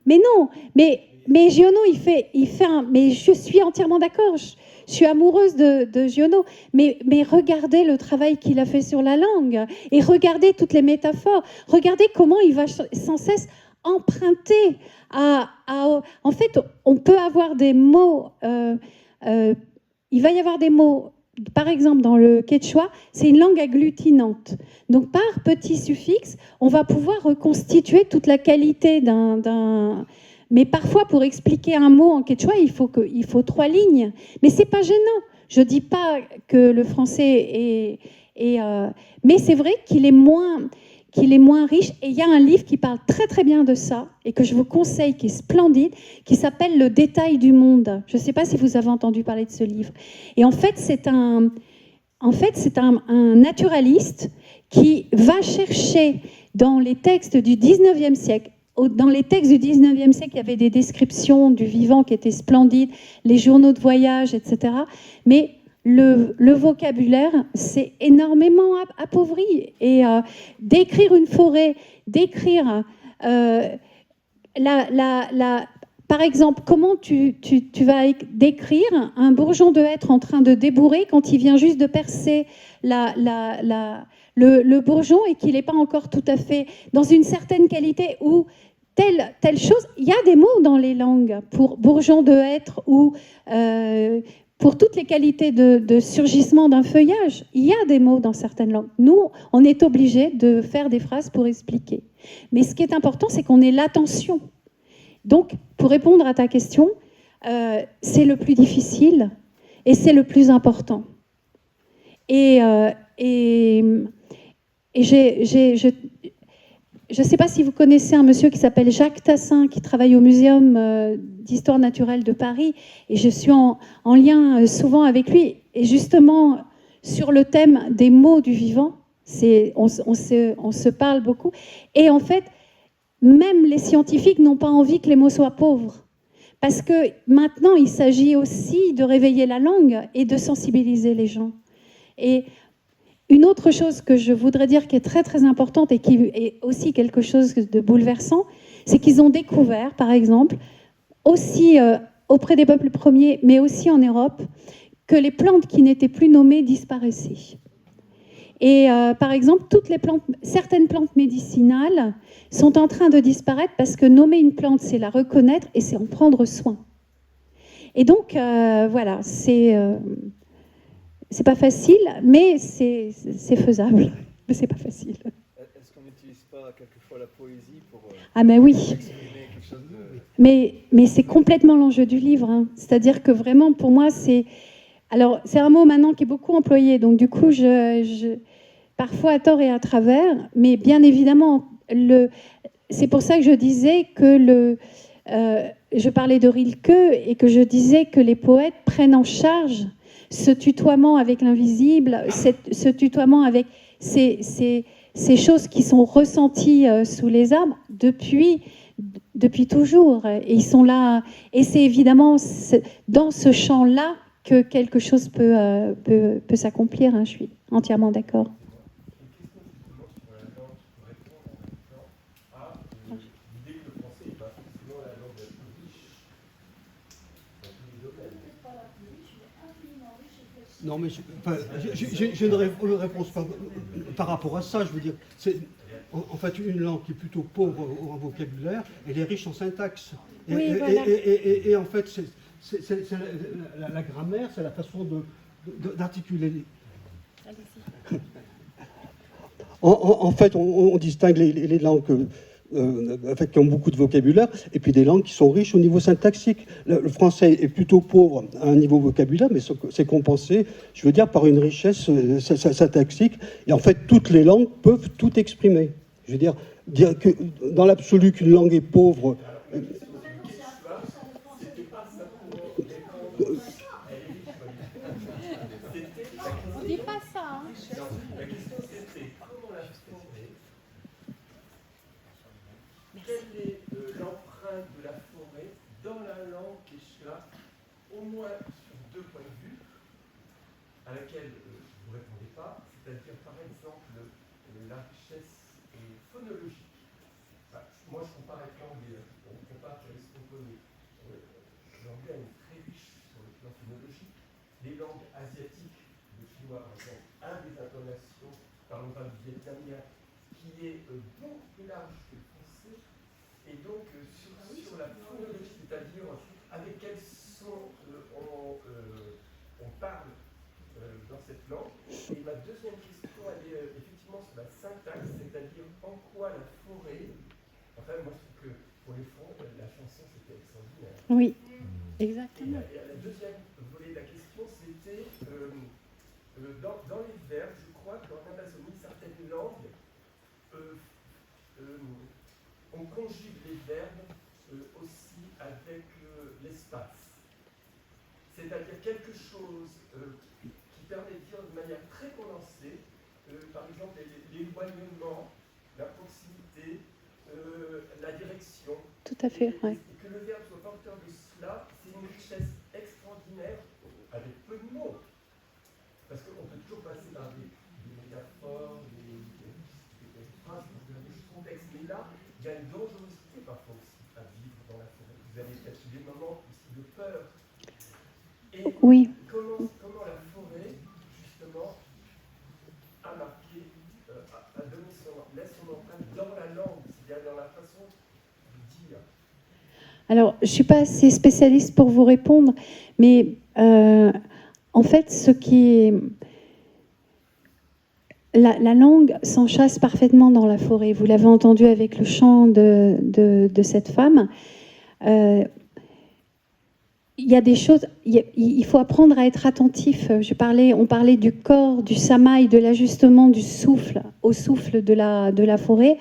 mais non, mais Giono, il fait un... Mais je suis entièrement d'accord, je suis amoureuse de Giono, mais regardez le travail qu'il a fait sur la langue, et regardez toutes les métaphores, regardez comment il va sans cesse emprunter en fait, on peut avoir des mots... il va y avoir des mots, par exemple dans le quechua, c'est une langue agglutinante. Donc par petits suffixes, on va pouvoir reconstituer toute la qualité d'un... Mais parfois, pour expliquer un mot en quechua, il faut 3 lignes. Mais c'est pas gênant. Je dis pas que le français est mais c'est vrai qu'il est moins riche. Et il y a un livre qui parle très très bien de ça, et que je vous conseille, qui est splendide, qui s'appelle Le détail du monde. Je ne sais pas si vous avez entendu parler de ce livre. Et en fait, c'est un naturaliste qui va chercher dans les textes du 19e siècle. Dans les textes du 19e siècle, il y avait des descriptions du vivant qui étaient splendides, les journaux de voyage, etc. Mais le vocabulaire s'est énormément appauvri. Et décrire une forêt, décrire par exemple, comment tu vas décrire un bourgeon de hêtre en train de débourrer quand il vient juste de percer le bourgeon et qu'il n'est pas encore tout à fait dans une certaine qualité ou telle chose. Il y a des mots dans les langues pour bourgeon de hêtre ou pour toutes les qualités de surgissement d'un feuillage. Il y a des mots dans certaines langues. Nous, on est obligé de faire des phrases pour expliquer. Mais ce qui est important, c'est qu'on ait l'attention. Donc, pour répondre à ta question, c'est le plus difficile et c'est le plus important. Et je ne sais pas si vous connaissez un monsieur qui s'appelle Jacques Tassin, qui travaille au Muséum d'Histoire naturelle de Paris, et je suis en lien souvent avec lui. Et justement, sur le thème des mots du vivant, on se parle beaucoup. Et en fait, même les scientifiques n'ont pas envie que les mots soient pauvres. Parce que maintenant, il s'agit aussi de réveiller la langue et de sensibiliser les gens. Et une autre chose que je voudrais dire qui est très très importante et qui est aussi quelque chose de bouleversant, c'est qu'ils ont découvert, par exemple, aussi auprès des peuples premiers, mais aussi en Europe, que les plantes qui n'étaient plus nommées disparaissaient. Et par exemple, certaines plantes médicinales sont en train de disparaître parce que nommer une plante, c'est la reconnaître et c'est en prendre soin. Et donc, voilà, c'est pas facile, mais c'est faisable. Mais c'est pas facile. Est-ce qu'on n'utilise pas quelquefois la poésie pour ah, mais oui. exprimer quelque chose de... Mais c'est complètement l'enjeu du livre. Hein. C'est-à-dire que vraiment, pour moi, c'est... Alors, c'est un mot maintenant qui est beaucoup employé, donc du coup, parfois à tort et à travers, mais bien évidemment, c'est pour ça que je disais que je parlais de Rilke et que je disais que les poètes prennent en charge ce tutoiement avec l'invisible, ce tutoiement avec ces choses qui sont ressenties sous les arbres depuis toujours. Et ils sont là. Et c'est évidemment dans ce champ-là que quelque chose peut s'accomplir. Hein, je suis entièrement d'accord. Non, mais j'ai une réponse par rapport à ça. Je veux dire, c'est en fait une langue qui est plutôt pauvre en vocabulaire, elle est riche en syntaxe. Oui, voilà. Et en fait, c'est la grammaire, c'est la façon d'articuler. En fait, on distingue les langues qui ont beaucoup de vocabulaire, et puis des langues qui sont riches au niveau syntaxique. Le français est plutôt pauvre à un niveau vocabulaire, mais c'est compensé, je veux dire, par une richesse syntaxique. Et en fait, toutes les langues peuvent tout exprimer. Je veux dire que dans l'absolu qu'une langue est pauvre... On dit pas ça, hein. La question c'était comment la forêt, quelle est l'empreinte de la forêt dans la langue quechua, au moins sur deux points de vue, à laquelle vous ne répondez pas, c'est-à-dire par exemple la richesse phonologique. Enfin, moi je compare avec l'anglais, on compare avec ce qu'on connaît. L'anglais est très riche sur le plan phonologique. Les langues asiatiques, le chinois par exemple, a des intonations, parlons pas du vietnamien, qui est beaucoup plus large que le français. Et donc sur la phonologie, c'est-à-dire avec quel son on parle dans cette langue. Et ma deuxième question, elle est effectivement sur la syntaxe, c'est-à-dire en quoi la forêt, enfin moi je trouve que pour les fonds, la chanson c'était extraordinaire. Oui, exactement. Et la deuxième volet de la question, c'était dans les verbes, je crois qu'en Amazonie, certaines langues, on conjugue les verbes aussi avec l'espace. C'est-à-dire quelque chose qui permet de dire de manière très condensée, par exemple l'éloignement, la proximité, la direction. Tout à fait, oui. Et que le verbe soit porteur de cela, c'est une richesse extraordinaire avec peu de mots. Parce qu'on peut toujours passer par des métaphores, des phrases, des choses complexes. Mais là, il y a une dangerosité parfois aussi à vivre dans la forêt. Vous vous avez peut-être eu des moments aussi de peur. Et Oui. comment la forêt, justement, a marqué, a donné laisse son empreinte dans la langue, c'est-à-dire dans la façon de dire. Alors, je ne suis pas assez spécialiste pour vous répondre, mais en fait, ce qui est... La langue s'enchâsse parfaitement dans la forêt. Vous l'avez entendu avec le chant de cette femme. Il y a des choses... Il faut apprendre à être attentif. On parlait du corps, du samaï, de l'ajustement du souffle au souffle de la forêt.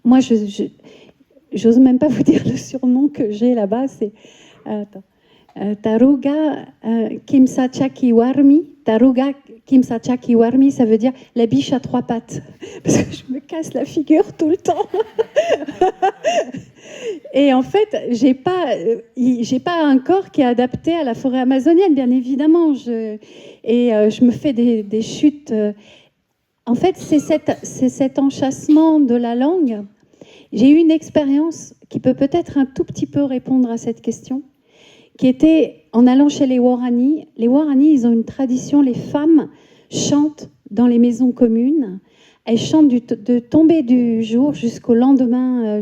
Moi, j'ose même pas vous dire le surnom que j'ai là-bas. C'est Taruga Kimsachaki Warmi. Taruga Kimsachaki Warmi, ça veut dire la biche à 3 pattes. Parce que je me casse la figure tout le temps. Et en fait, j'ai pas un corps qui est adapté à la forêt amazonienne, bien évidemment. Je me fais des chutes. En fait, c'est cet enchâssement de la langue. J'ai eu une expérience qui peut peut-être un tout petit peu répondre à cette question, qui était en allant chez les Waorani. Les Waorani, ils ont une tradition, les femmes chantent dans les maisons communes. Elles chantent de tomber du jour jusqu'au lendemain,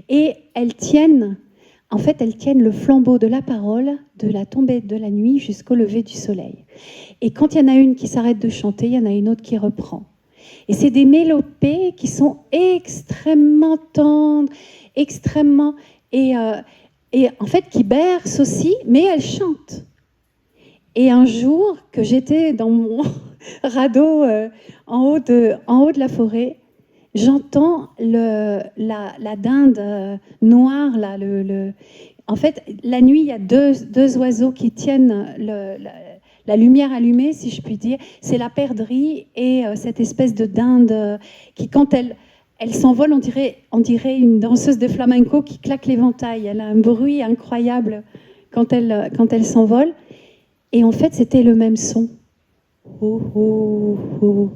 et elles tiennent le flambeau de la parole de la tombée de la nuit jusqu'au lever du soleil. Et quand il y en a une qui s'arrête de chanter, il y en a une autre qui reprend. Et c'est des mélopées qui sont extrêmement tendres, extrêmement... Et en fait, qui bercent aussi, mais elles chantent. Et un jour, que j'étais dans mon radeau en haut de la forêt, j'entends la dinde noire. Là, En fait, la nuit, il y a deux oiseaux qui tiennent la lumière allumée, si je puis dire. C'est la perdrix et cette espèce de dinde qui, quand elle s'envole, on dirait une danseuse de flamenco qui claque l'éventail. Elle a un bruit incroyable quand elle s'envole. Et en fait, c'était le même son. Oh, oh, oh.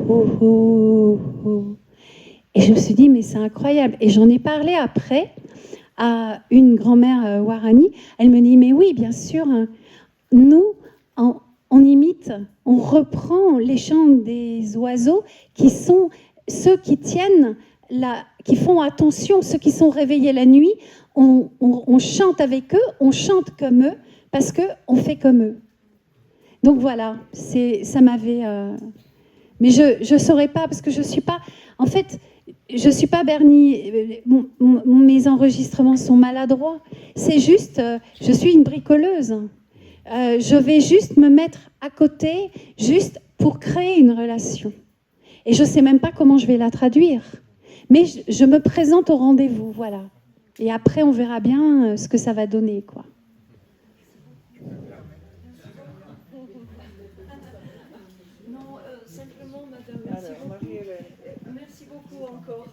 Oh, oh, oh. Et je me suis dit, mais c'est incroyable. Et j'en ai parlé après à une grand-mère Waorani. Elle me dit, mais oui, bien sûr, hein, nous, on imite, on reprend les chants des oiseaux qui sont ceux qui tiennent, qui font attention, ceux qui sont réveillés la nuit. On chante avec eux, on chante comme eux, parce qu'on fait comme eux. Donc voilà, ça m'avait... Mais je ne saurais pas, parce que je ne suis pas... En fait, je ne suis pas Bernie. Mes enregistrements sont maladroits. C'est juste, je suis une bricoleuse. Je vais juste me mettre à côté, juste pour créer une relation. Et je ne sais même pas comment je vais la traduire. Mais je me présente au rendez-vous, voilà. Et après, on verra bien ce que ça va donner, quoi. Simplement, madame, merci beaucoup encore.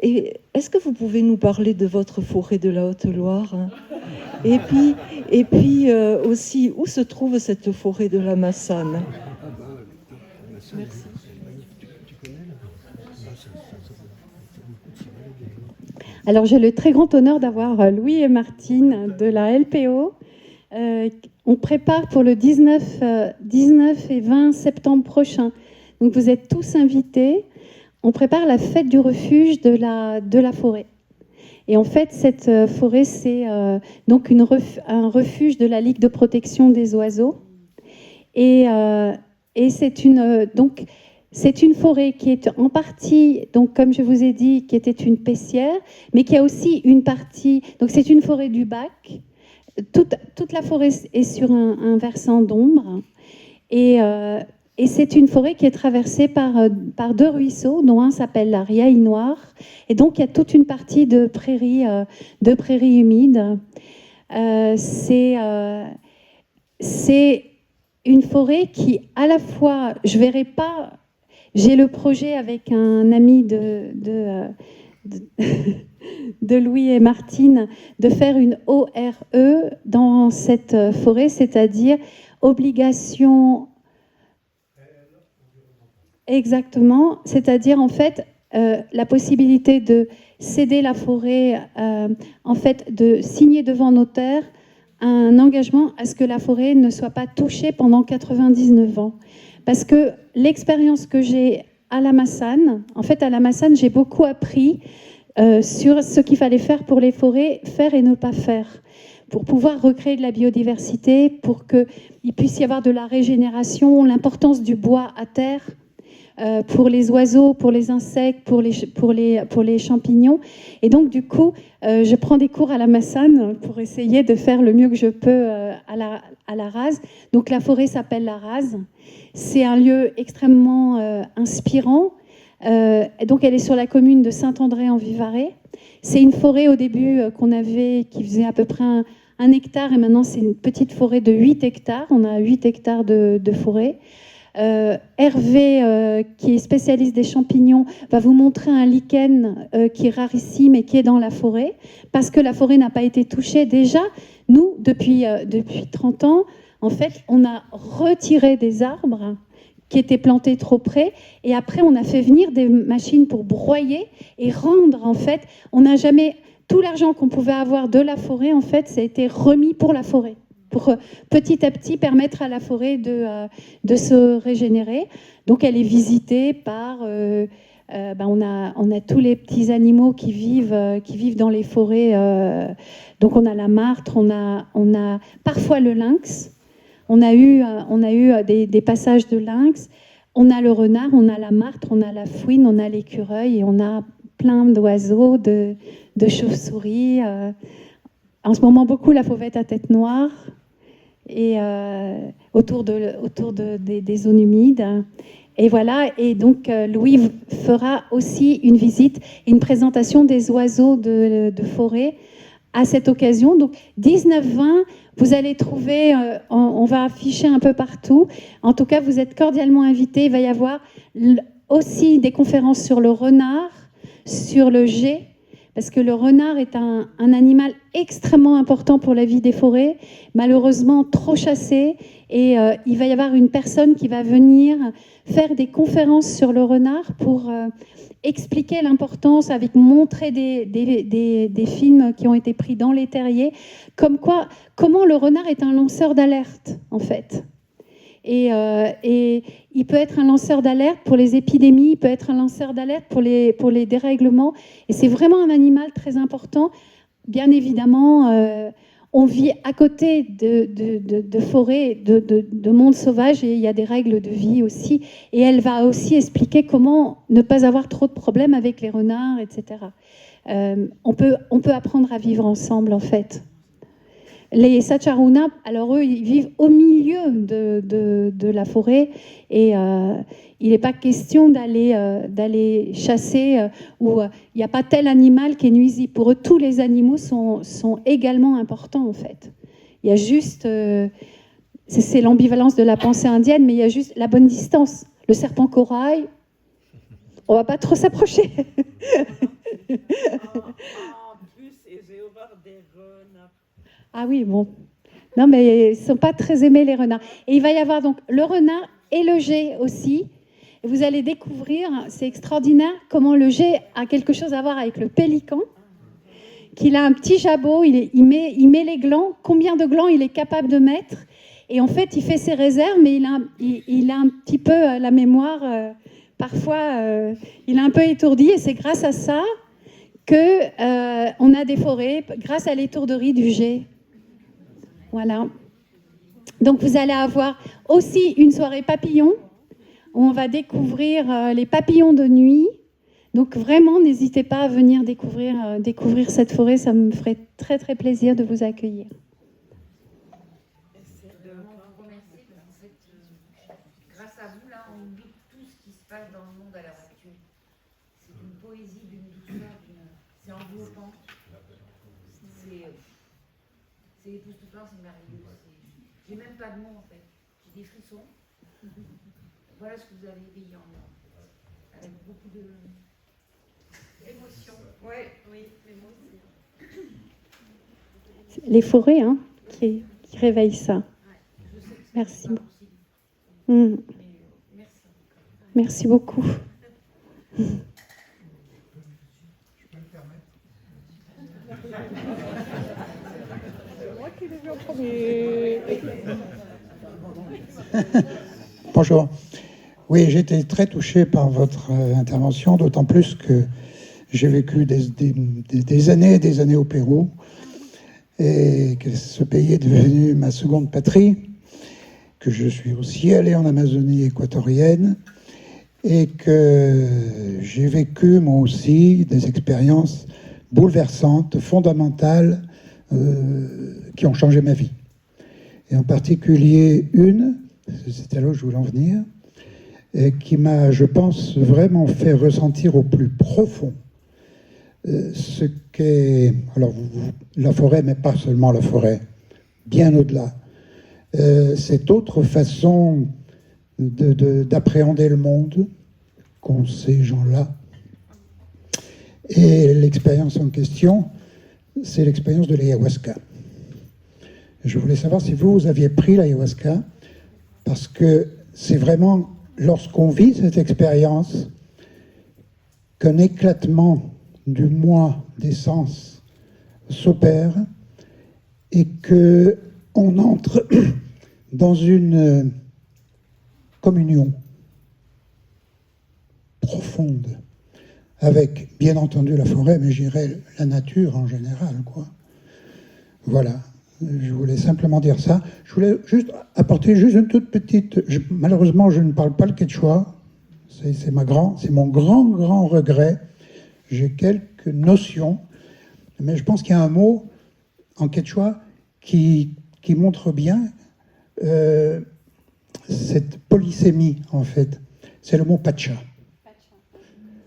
Et est-ce que vous pouvez nous parler de votre forêt de la Haute-Loire, hein? Et puis aussi, où se trouve cette forêt de la Massane? Merci. Alors, j'ai le très grand honneur d'avoir Louis et Martine de la LPO. On prépare pour le 19 et 20 septembre prochain. Donc, vous êtes tous invités. On prépare la fête du refuge de la forêt. Et en fait, cette forêt, c'est donc un refuge de la Ligue de protection des oiseaux. Et c'est une forêt qui est en partie, donc comme je vous ai dit, qui était une paissière, mais qui a aussi une partie... Donc c'est une forêt du bac. Toute la forêt est sur un versant d'ombre. Et c'est une forêt qui est traversée par 2 ruisseaux, dont un s'appelle la Riaille Noire. Et donc, il y a toute une partie de prairies humides. C'est une forêt qui, à la fois, je ne verrai pas... J'ai le projet avec un ami de Louis et Martine de faire une ORE dans cette forêt, c'est-à-dire obligation... Exactement, c'est-à-dire en fait la possibilité de céder la forêt, en fait, de signer devant notaire un engagement à ce que la forêt ne soit pas touchée pendant 99 ans. Parce que l'expérience que j'ai à la Massane, en fait, à la Massane, j'ai beaucoup appris sur ce qu'il fallait faire pour les forêts, faire et ne pas faire, pour pouvoir recréer de la biodiversité, pour qu'il puisse y avoir de la régénération, l'importance du bois à terre, pour les oiseaux, pour les insectes, pour les champignons. Et donc, du coup, je prends des cours à la Massane pour essayer de faire le mieux que je peux à la Rase. Donc, la forêt s'appelle la Rase. C'est un lieu extrêmement inspirant. Donc, elle est sur la commune de Saint-André en Vivarais. C'est une forêt au début qu'on avait, qui faisait à peu près un hectare, et maintenant c'est une petite forêt de 8 hectares. On a 8 hectares de forêt. Hervé, qui est spécialiste des champignons, va vous montrer un lichen qui est rarissime et qui est dans la forêt, parce que la forêt n'a pas été touchée. Déjà, nous, depuis 30 ans, en fait, on a retiré des arbres qui étaient plantés trop près, et après, on a fait venir des machines pour broyer et rendre, en fait, on n'a jamais... Tout l'argent qu'on pouvait avoir de la forêt, en fait, ça a été remis pour la forêt, pour petit à petit permettre à la forêt de se régénérer. Donc elle est visitée par... on a tous les petits animaux qui vivent dans les forêts. Donc on a la martre, on a parfois le lynx. On a eu des passages de lynx. On a le renard, on a la martre, on a la fouine, on a l'écureuil, et on a plein d'oiseaux, de chauves-souris. En ce moment, beaucoup la fauvette à tête noire, et autour des zones humides. Et voilà, et donc Louis fera aussi une visite et une présentation des oiseaux de forêt à cette occasion. Donc 19-20, vous allez trouver, on va afficher un peu partout. En tout cas, vous êtes cordialement invités. Il va y avoir aussi des conférences sur le renard, sur le jet, parce que le renard est un animal extrêmement important pour la vie des forêts, malheureusement trop chassé, et il va y avoir une personne qui va venir faire des conférences sur le renard pour expliquer l'importance, avec montrer des films qui ont été pris dans les terriers, comment le renard est un lanceur d'alerte, en fait. Et il peut être un lanceur d'alerte pour les épidémies, il peut être un lanceur d'alerte pour les dérèglements. Et c'est vraiment un animal très important. Bien évidemment, on vit à côté de forêts, de monde sauvage, et il y a des règles de vie aussi. Et elle va aussi expliquer comment ne pas avoir trop de problèmes avec les renards, etc. On peut apprendre à vivre ensemble, en fait. Les Sacharuna, alors eux, ils vivent au milieu de la forêt, et il n'est pas question d'aller chasser où il n'y a pas tel animal qui est nuisible. Pour eux, tous les animaux sont également importants, en fait. Il y a juste, c'est l'ambivalence de la pensée indienne, mais il y a juste la bonne distance. Le serpent corail, on ne va pas trop s'approcher. En plus, j'ai horreur des renards. Ah oui, bon. Non, mais ils ne sont pas très aimés, les renards. Et il va y avoir donc le renard et le jet aussi. Et vous allez découvrir, c'est extraordinaire, comment le jet a quelque chose à voir avec le pélican, qu'il a un petit jabot, il met les glands, combien de glands il est capable de mettre. Et en fait, il fait ses réserves, mais il a un petit peu la mémoire, parfois, il est un peu étourdi. Et c'est grâce à ça qu'on a des forêts, grâce à l'étourderie du jet. Voilà. Donc vous allez avoir aussi une soirée papillon où on va découvrir les papillons de nuit. Donc vraiment, n'hésitez pas à venir découvrir cette forêt. Ça me ferait très très plaisir de vous accueillir. Grâce à vous, là, on oublie tout ce qui se passe dans le monde à l'heure actuelle. C'est d'une poésie, d'une douceur, c'est enveloppant. C'est époustouflant, c'est merveilleux. J'ai même pas de mots, en fait. J'ai des frissons. Voilà ce que vous avez éveillé en moi. Avec beaucoup d'émotion. Oui, l'émotion. Les forêts, hein, qui réveillent ça. Merci. Merci beaucoup. Bonjour. Oui, j'ai été très touché par votre intervention, d'autant plus que j'ai vécu des années et des années au Pérou, et que ce pays est devenu ma seconde patrie, que je suis aussi allé en Amazonie équatorienne, et que j'ai vécu moi aussi des expériences bouleversantes, fondamentales, qui ont changé ma vie. Et en particulier une, c'était là où je voulais en venir, et qui m'a, je pense, vraiment fait ressentir au plus profond ce qu'est, alors la forêt, mais pas seulement la forêt, bien au-delà. Cette autre façon d'appréhender le monde qu'ont ces gens-là. Et l'expérience en question, c'est l'expérience de l'ayahuasca. Je voulais savoir si vous aviez pris l'ayahuasca, parce que c'est vraiment lorsqu'on vit cette expérience qu'un éclatement du moi des sens s'opère et qu'on entre dans une communion profonde avec, bien entendu, la forêt, mais je dirais la nature en général, quoi. Voilà. Je voulais simplement dire ça. Je voulais juste apporter juste une toute petite... malheureusement, je ne parle pas le quechua. C'est mon grand regret. J'ai quelques notions, mais je pense qu'il y a un mot en quechua qui montre bien cette polysémie, en fait. C'est le mot pacha.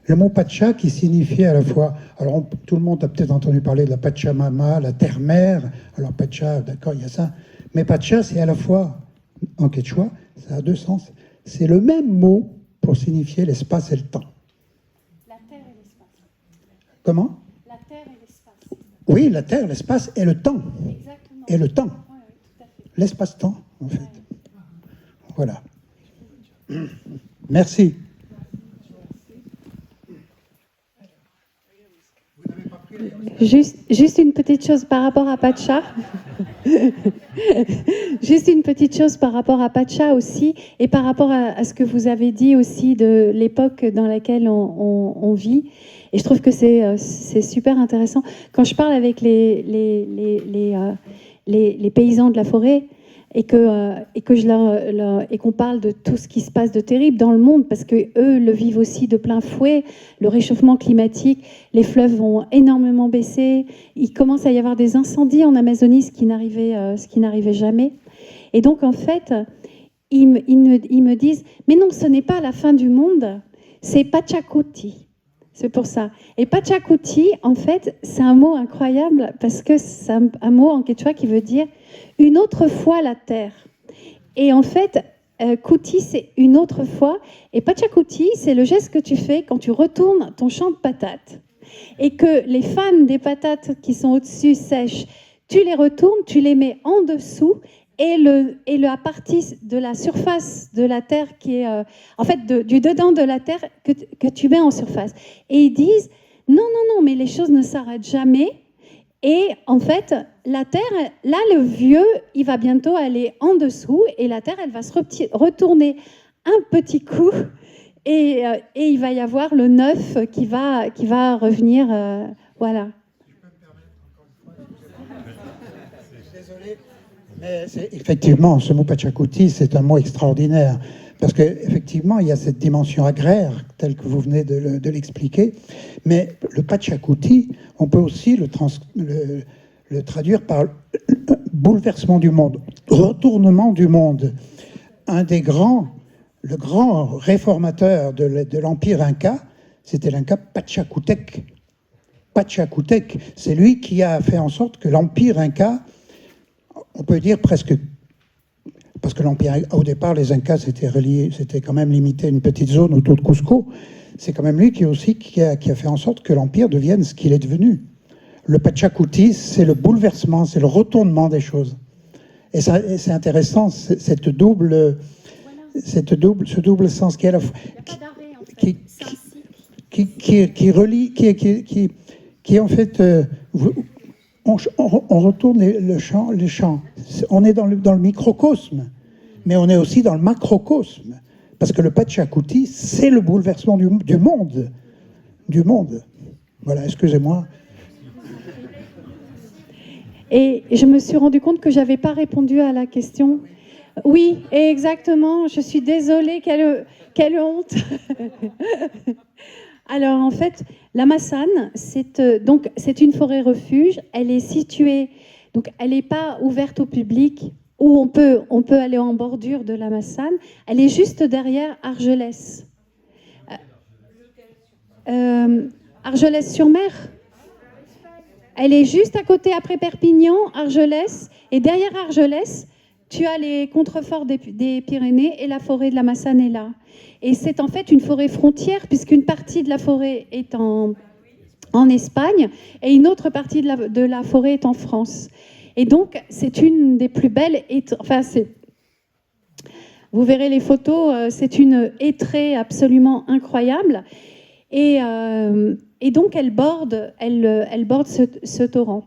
Le mot pacha qui signifie à la fois... Alors, tout le monde a peut-être entendu parler de la Pachamama, la terre-mère. Alors, pacha, d'accord, il y a ça. Mais pacha, c'est à la fois, en quechua, ça a deux sens. C'est le même mot pour signifier l'espace et le temps. La terre et l'espace. Comment? La terre et l'espace. Oui, la terre, l'espace et le temps. Exactement. Et le temps. Oui, tout à fait. L'espace-temps, en fait. Voilà. Merci. Juste une petite chose par rapport à Pacha. Juste une petite chose par rapport à Pacha aussi, et par rapport à ce que vous avez dit aussi de l'époque dans laquelle on vit. Et je trouve que c'est super intéressant. Quand je parle avec les paysans de la forêt, et qu'on parle de tout ce qui se passe de terrible dans le monde, parce que eux le vivent aussi de plein fouet, le réchauffement climatique, les fleuves vont énormément baisser, il commence à y avoir des incendies en Amazonie, ce qui n'arrivait jamais. Et donc en fait, ils me disent, mais non, ce n'est pas la fin du monde, c'est Pachacuti. C'est pour ça. Et Pachacuti, en fait, c'est un mot incroyable parce que c'est un mot en quechua qui veut dire une autre fois la terre. Et en fait, Kuti, c'est une autre fois. Et Pachacuti, c'est le geste que tu fais quand tu retournes ton champ de patates. Et que les fans des patates qui sont au-dessus sèches, tu les retournes, tu les mets en dessous. Et la partie de la surface de la terre qui est, en fait, du dedans de la terre que tu mets en surface. Et ils disent, non, mais les choses ne s'arrêtent jamais. Et en fait, la terre, là, le vieux, il va bientôt aller en dessous et la terre, elle va se retourner un petit coup et il va y avoir le neuf qui va revenir, voilà. Désolé. Mais effectivement, ce mot Pachacuti, c'est un mot extraordinaire, parce qu'effectivement, il y a cette dimension agraire, telle que vous venez de l'expliquer, mais le Pachacuti, on peut aussi le traduire par bouleversement du monde, retournement du monde. Le grand réformateur de l'Empire Inca, c'était l'Inca Pachacutec. Pachacutec, c'est lui qui a fait en sorte que l'Empire Inca, on peut dire presque, parce que l'Empire, au départ, les Incas c'était quand même limité à une petite zone autour de Cusco. C'est quand même lui qui a fait en sorte que l'Empire devienne ce qu'il est devenu. Le Pachacuti, c'est le bouleversement, c'est le retournement des choses. Et c'est intéressant, ce double sens qui est à la fois, qui relie, qui en fait, on retourne les champs. On est dans le microcosme, mais on est aussi dans le macrocosme. Parce que le Pachacuti, c'est le bouleversement du monde. Du monde. Voilà, excusez-moi. Et je me suis rendu compte que je n'avais pas répondu à la question. Oui, exactement. Je suis désolée. Quelle honte. Alors, en fait, la Massane, c'est une forêt refuge. Elle est située, donc elle n'est pas ouverte au public, où on peut aller en bordure de la Massane. Elle est juste derrière Argelès. Argelès-sur-Mer. Elle est juste à côté, après Perpignan, Argelès. Et derrière Argelès, tu as les contreforts des Pyrénées et la forêt de la Massane est là. Et c'est en fait une forêt frontière, puisqu'une partie de la forêt est en Espagne et une autre partie de la forêt est en France. Et donc, c'est une des plus belles... vous verrez les photos, c'est une hêtraie absolument incroyable. Et donc, elle borde ce torrent.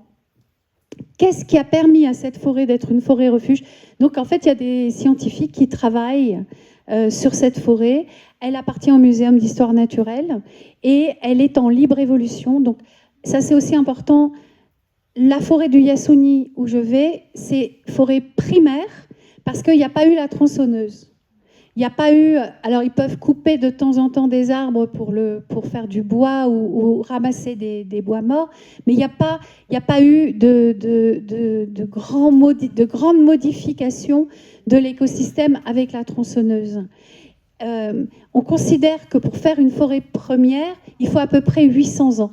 Qu'est-ce qui a permis à cette forêt d'être une forêt refuge? Donc, en fait, il y a des scientifiques qui travaillent sur cette forêt. Elle appartient au Muséum d'histoire naturelle et elle est en libre évolution. Donc, ça, c'est aussi important. La forêt du Yasuni, où je vais, c'est forêt primaire parce qu'il n'y a pas eu la tronçonneuse. Il n'y a pas eu... Alors, ils peuvent couper de temps en temps des arbres pour faire du bois ou ramasser des bois morts, mais il n'y a pas eu de grandes modifications de l'écosystème avec la tronçonneuse. On considère que pour faire une forêt première, il faut à peu près 800 ans.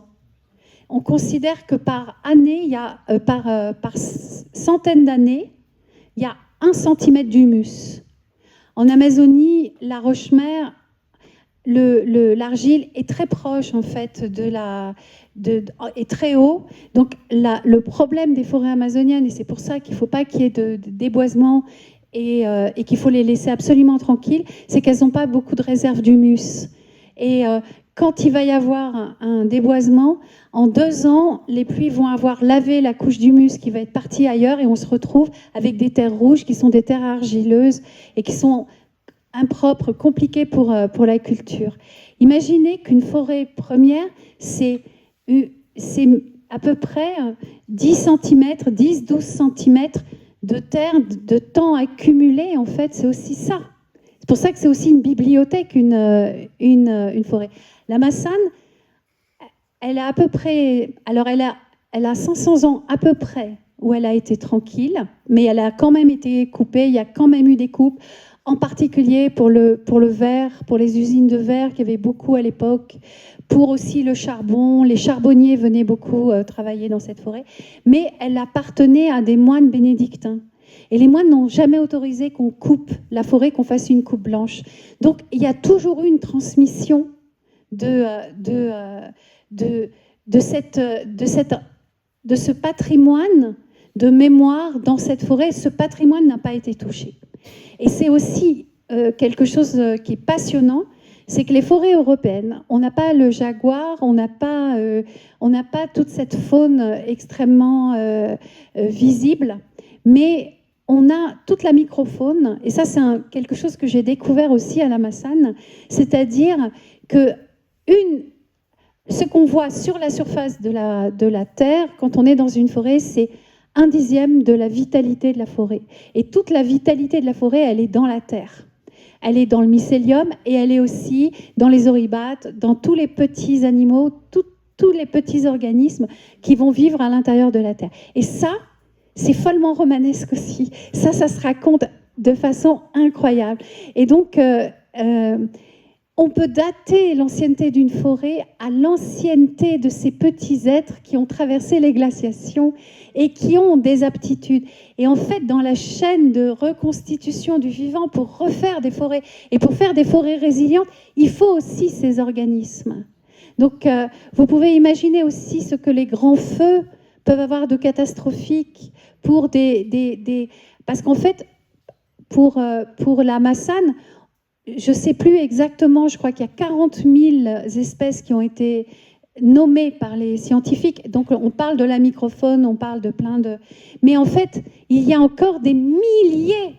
On considère que par année, par centaines d'années, il y a 1 centimètre d'humus. En Amazonie, la roche-mère, l'argile est très proche en fait est très haut. Donc le problème des forêts amazoniennes, et c'est pour ça qu'il ne faut pas qu'il y ait de déboisement et qu'il faut les laisser absolument tranquilles, c'est qu'elles n'ont pas beaucoup de réserves d'humus. Et quand il va y avoir un déboisement, en 2 ans, les pluies vont avoir lavé la couche d'humus qui va être partie ailleurs et on se retrouve avec des terres rouges qui sont des terres argileuses et qui sont impropres, compliquées pour la culture. Imaginez qu'une forêt première, c'est à peu près 10 cm, 10-12 cm de terre, de temps accumulé, en fait, c'est aussi ça. C'est pour ça que c'est aussi une bibliothèque, une forêt. La Massane, elle a à peu près... Alors, elle a 500 ans à peu près où elle a été tranquille, mais elle a quand même été coupée, il y a quand même eu des coupes, en particulier pour le verre, pour les usines de verre qu'il y avait beaucoup à l'époque, pour aussi le charbon. Les charbonniers venaient beaucoup travailler dans cette forêt, mais elle appartenait à des moines bénédictins. Et les moines n'ont jamais autorisé qu'on coupe la forêt, qu'on fasse une coupe blanche. Donc, il y a toujours eu une transmission de ce patrimoine de mémoire dans cette forêt. Ce patrimoine n'a pas été touché. Et c'est aussi quelque chose qui est passionnant, c'est que les forêts européennes, on n'a pas le jaguar, on n'a pas toute cette faune extrêmement visible, mais on a toute la microfaune, et ça c'est quelque chose que j'ai découvert aussi à la Massane, c'est-à-dire que ce qu'on voit sur la surface de la terre, quand on est dans une forêt, c'est 1/10 de la vitalité de la forêt. Et toute la vitalité de la forêt, elle est dans la terre. Elle est dans le mycélium et elle est aussi dans les oribates, dans tous les petits animaux, tous les petits organismes qui vont vivre à l'intérieur de la terre. Et ça, c'est follement romanesque aussi. Ça se raconte de façon incroyable. Et donc, on peut dater l'ancienneté d'une forêt à l'ancienneté de ces petits êtres qui ont traversé les glaciations et qui ont des aptitudes. Et en fait, dans la chaîne de reconstitution du vivant, pour refaire des forêts et pour faire des forêts résilientes, il faut aussi ces organismes. Donc, vous pouvez imaginer aussi ce que les grands feux peuvent avoir de catastrophique pour parce qu'en fait, pour la Massane, je ne sais plus exactement, je crois qu'il y a 40 000 espèces qui ont été nommés par les scientifiques. Donc on parle de la microfaune, on parle de plein de... Mais en fait, il y a encore des milliers.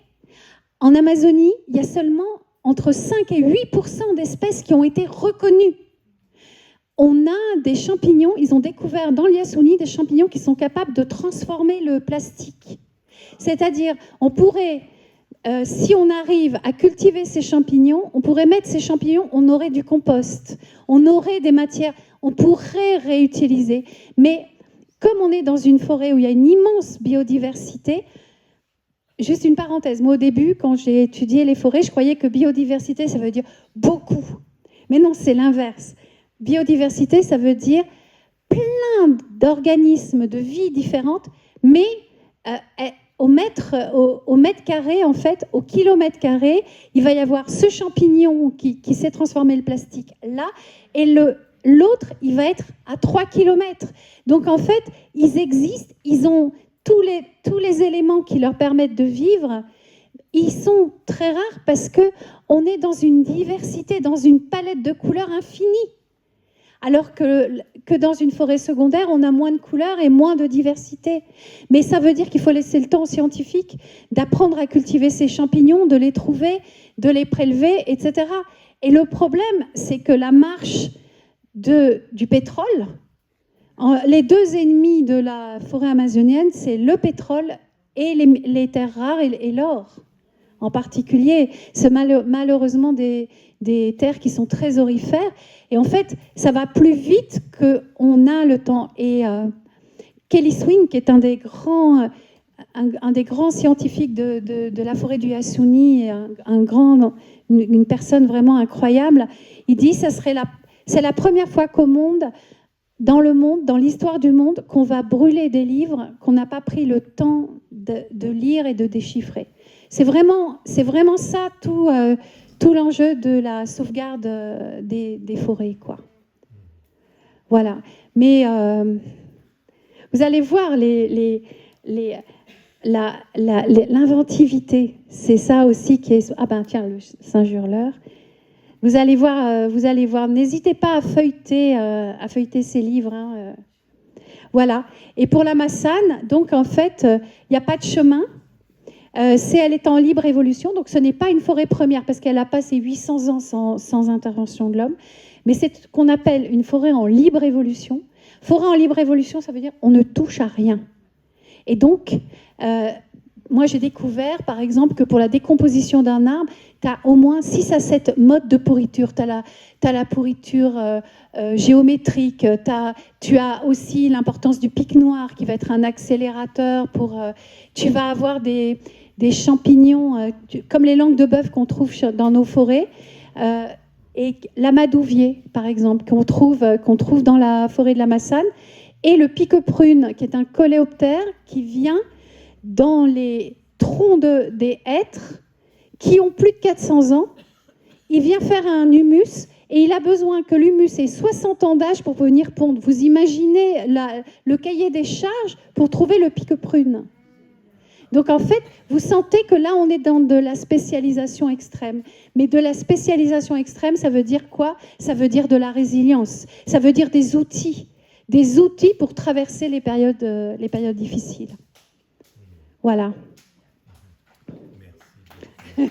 En Amazonie, il y a seulement entre 5 et 8% d'espèces qui ont été reconnues. On a des champignons, ils ont découvert dans l'Yasuni des champignons qui sont capables de transformer le plastique. C'est-à-dire, on pourrait, si on arrive à cultiver ces champignons, on pourrait mettre ces champignons, on aurait du compost, on aurait des matières, on pourrait réutiliser. Mais comme on est dans une forêt où il y a une immense biodiversité, juste une parenthèse, moi au début, quand j'ai étudié les forêts, je croyais que biodiversité, ça veut dire beaucoup. Mais non, c'est l'inverse. Biodiversité, ça veut dire plein d'organismes de vie différentes, mais au mètre carré, en fait, au kilomètre carré, il va y avoir ce champignon qui sait transformer le plastique là, et l'autre, il va être à 3 km. Donc, en fait, ils existent, ils ont tous les éléments qui leur permettent de vivre. Ils sont très rares parce qu'on est dans une diversité, dans une palette de couleurs infinie. Alors que dans une forêt secondaire, on a moins de couleurs et moins de diversité. Mais ça veut dire qu'il faut laisser le temps aux scientifiques d'apprendre à cultiver ces champignons, de les trouver, de les prélever, etc. Et le problème, c'est que la marche du pétrole, les deux ennemis de la forêt amazonienne, c'est le pétrole et les terres rares et l'or. En particulier, c'est malheureusement des terres qui sont très aurifères. Et en fait, ça va plus vite qu'on a le temps. Et Kelly Swing, qui est un des grands scientifiques de la forêt du Yasuni, une personne vraiment incroyable, il dit que c'est la première fois dans l'histoire du monde, qu'on va brûler des livres qu'on n'a pas pris le temps de lire et de déchiffrer. C'est vraiment ça tout l'enjeu de la sauvegarde des forêts, quoi. Voilà. Mais vous allez voir l'inventivité. C'est ça aussi qui est... Ah ben tiens, le Saint-Hurleur. Vous allez voir. N'hésitez pas à feuilleter ces livres. Hein. Voilà. Et pour la Massane, donc en fait, il n'y a pas de chemin. Elle est en libre évolution, donc ce n'est pas une forêt première parce qu'elle a passé 800 ans sans intervention de l'homme, mais c'est ce qu'on appelle une forêt en libre évolution. Forêt en libre évolution, ça veut dire on ne touche à rien. Et donc, moi j'ai découvert par exemple que pour la décomposition d'un arbre, tu as au moins 6 à 7 modes de pourriture. Tu as la pourriture géométrique, tu as aussi l'importance du pic noir qui va être un accélérateur tu vas avoir des champignons, comme les langues de bœuf qu'on trouve dans nos forêts, et l'amadouvier, par exemple, qu'on trouve dans la forêt de la Massane, et le pique-prune, qui est un coléoptère qui vient dans les troncs des hêtres qui ont plus de 400 ans. Il vient faire un humus, et il a besoin que l'humus ait 60 ans d'âge pour venir pondre. Vous imaginez le cahier des charges pour trouver le pique-prune. Donc en fait, vous sentez que là, on est dans de la spécialisation extrême. Mais de la spécialisation extrême, ça veut dire quoi? Ça veut dire de la résilience. Ça veut dire des outils pour traverser les périodes difficiles. Voilà. Merci.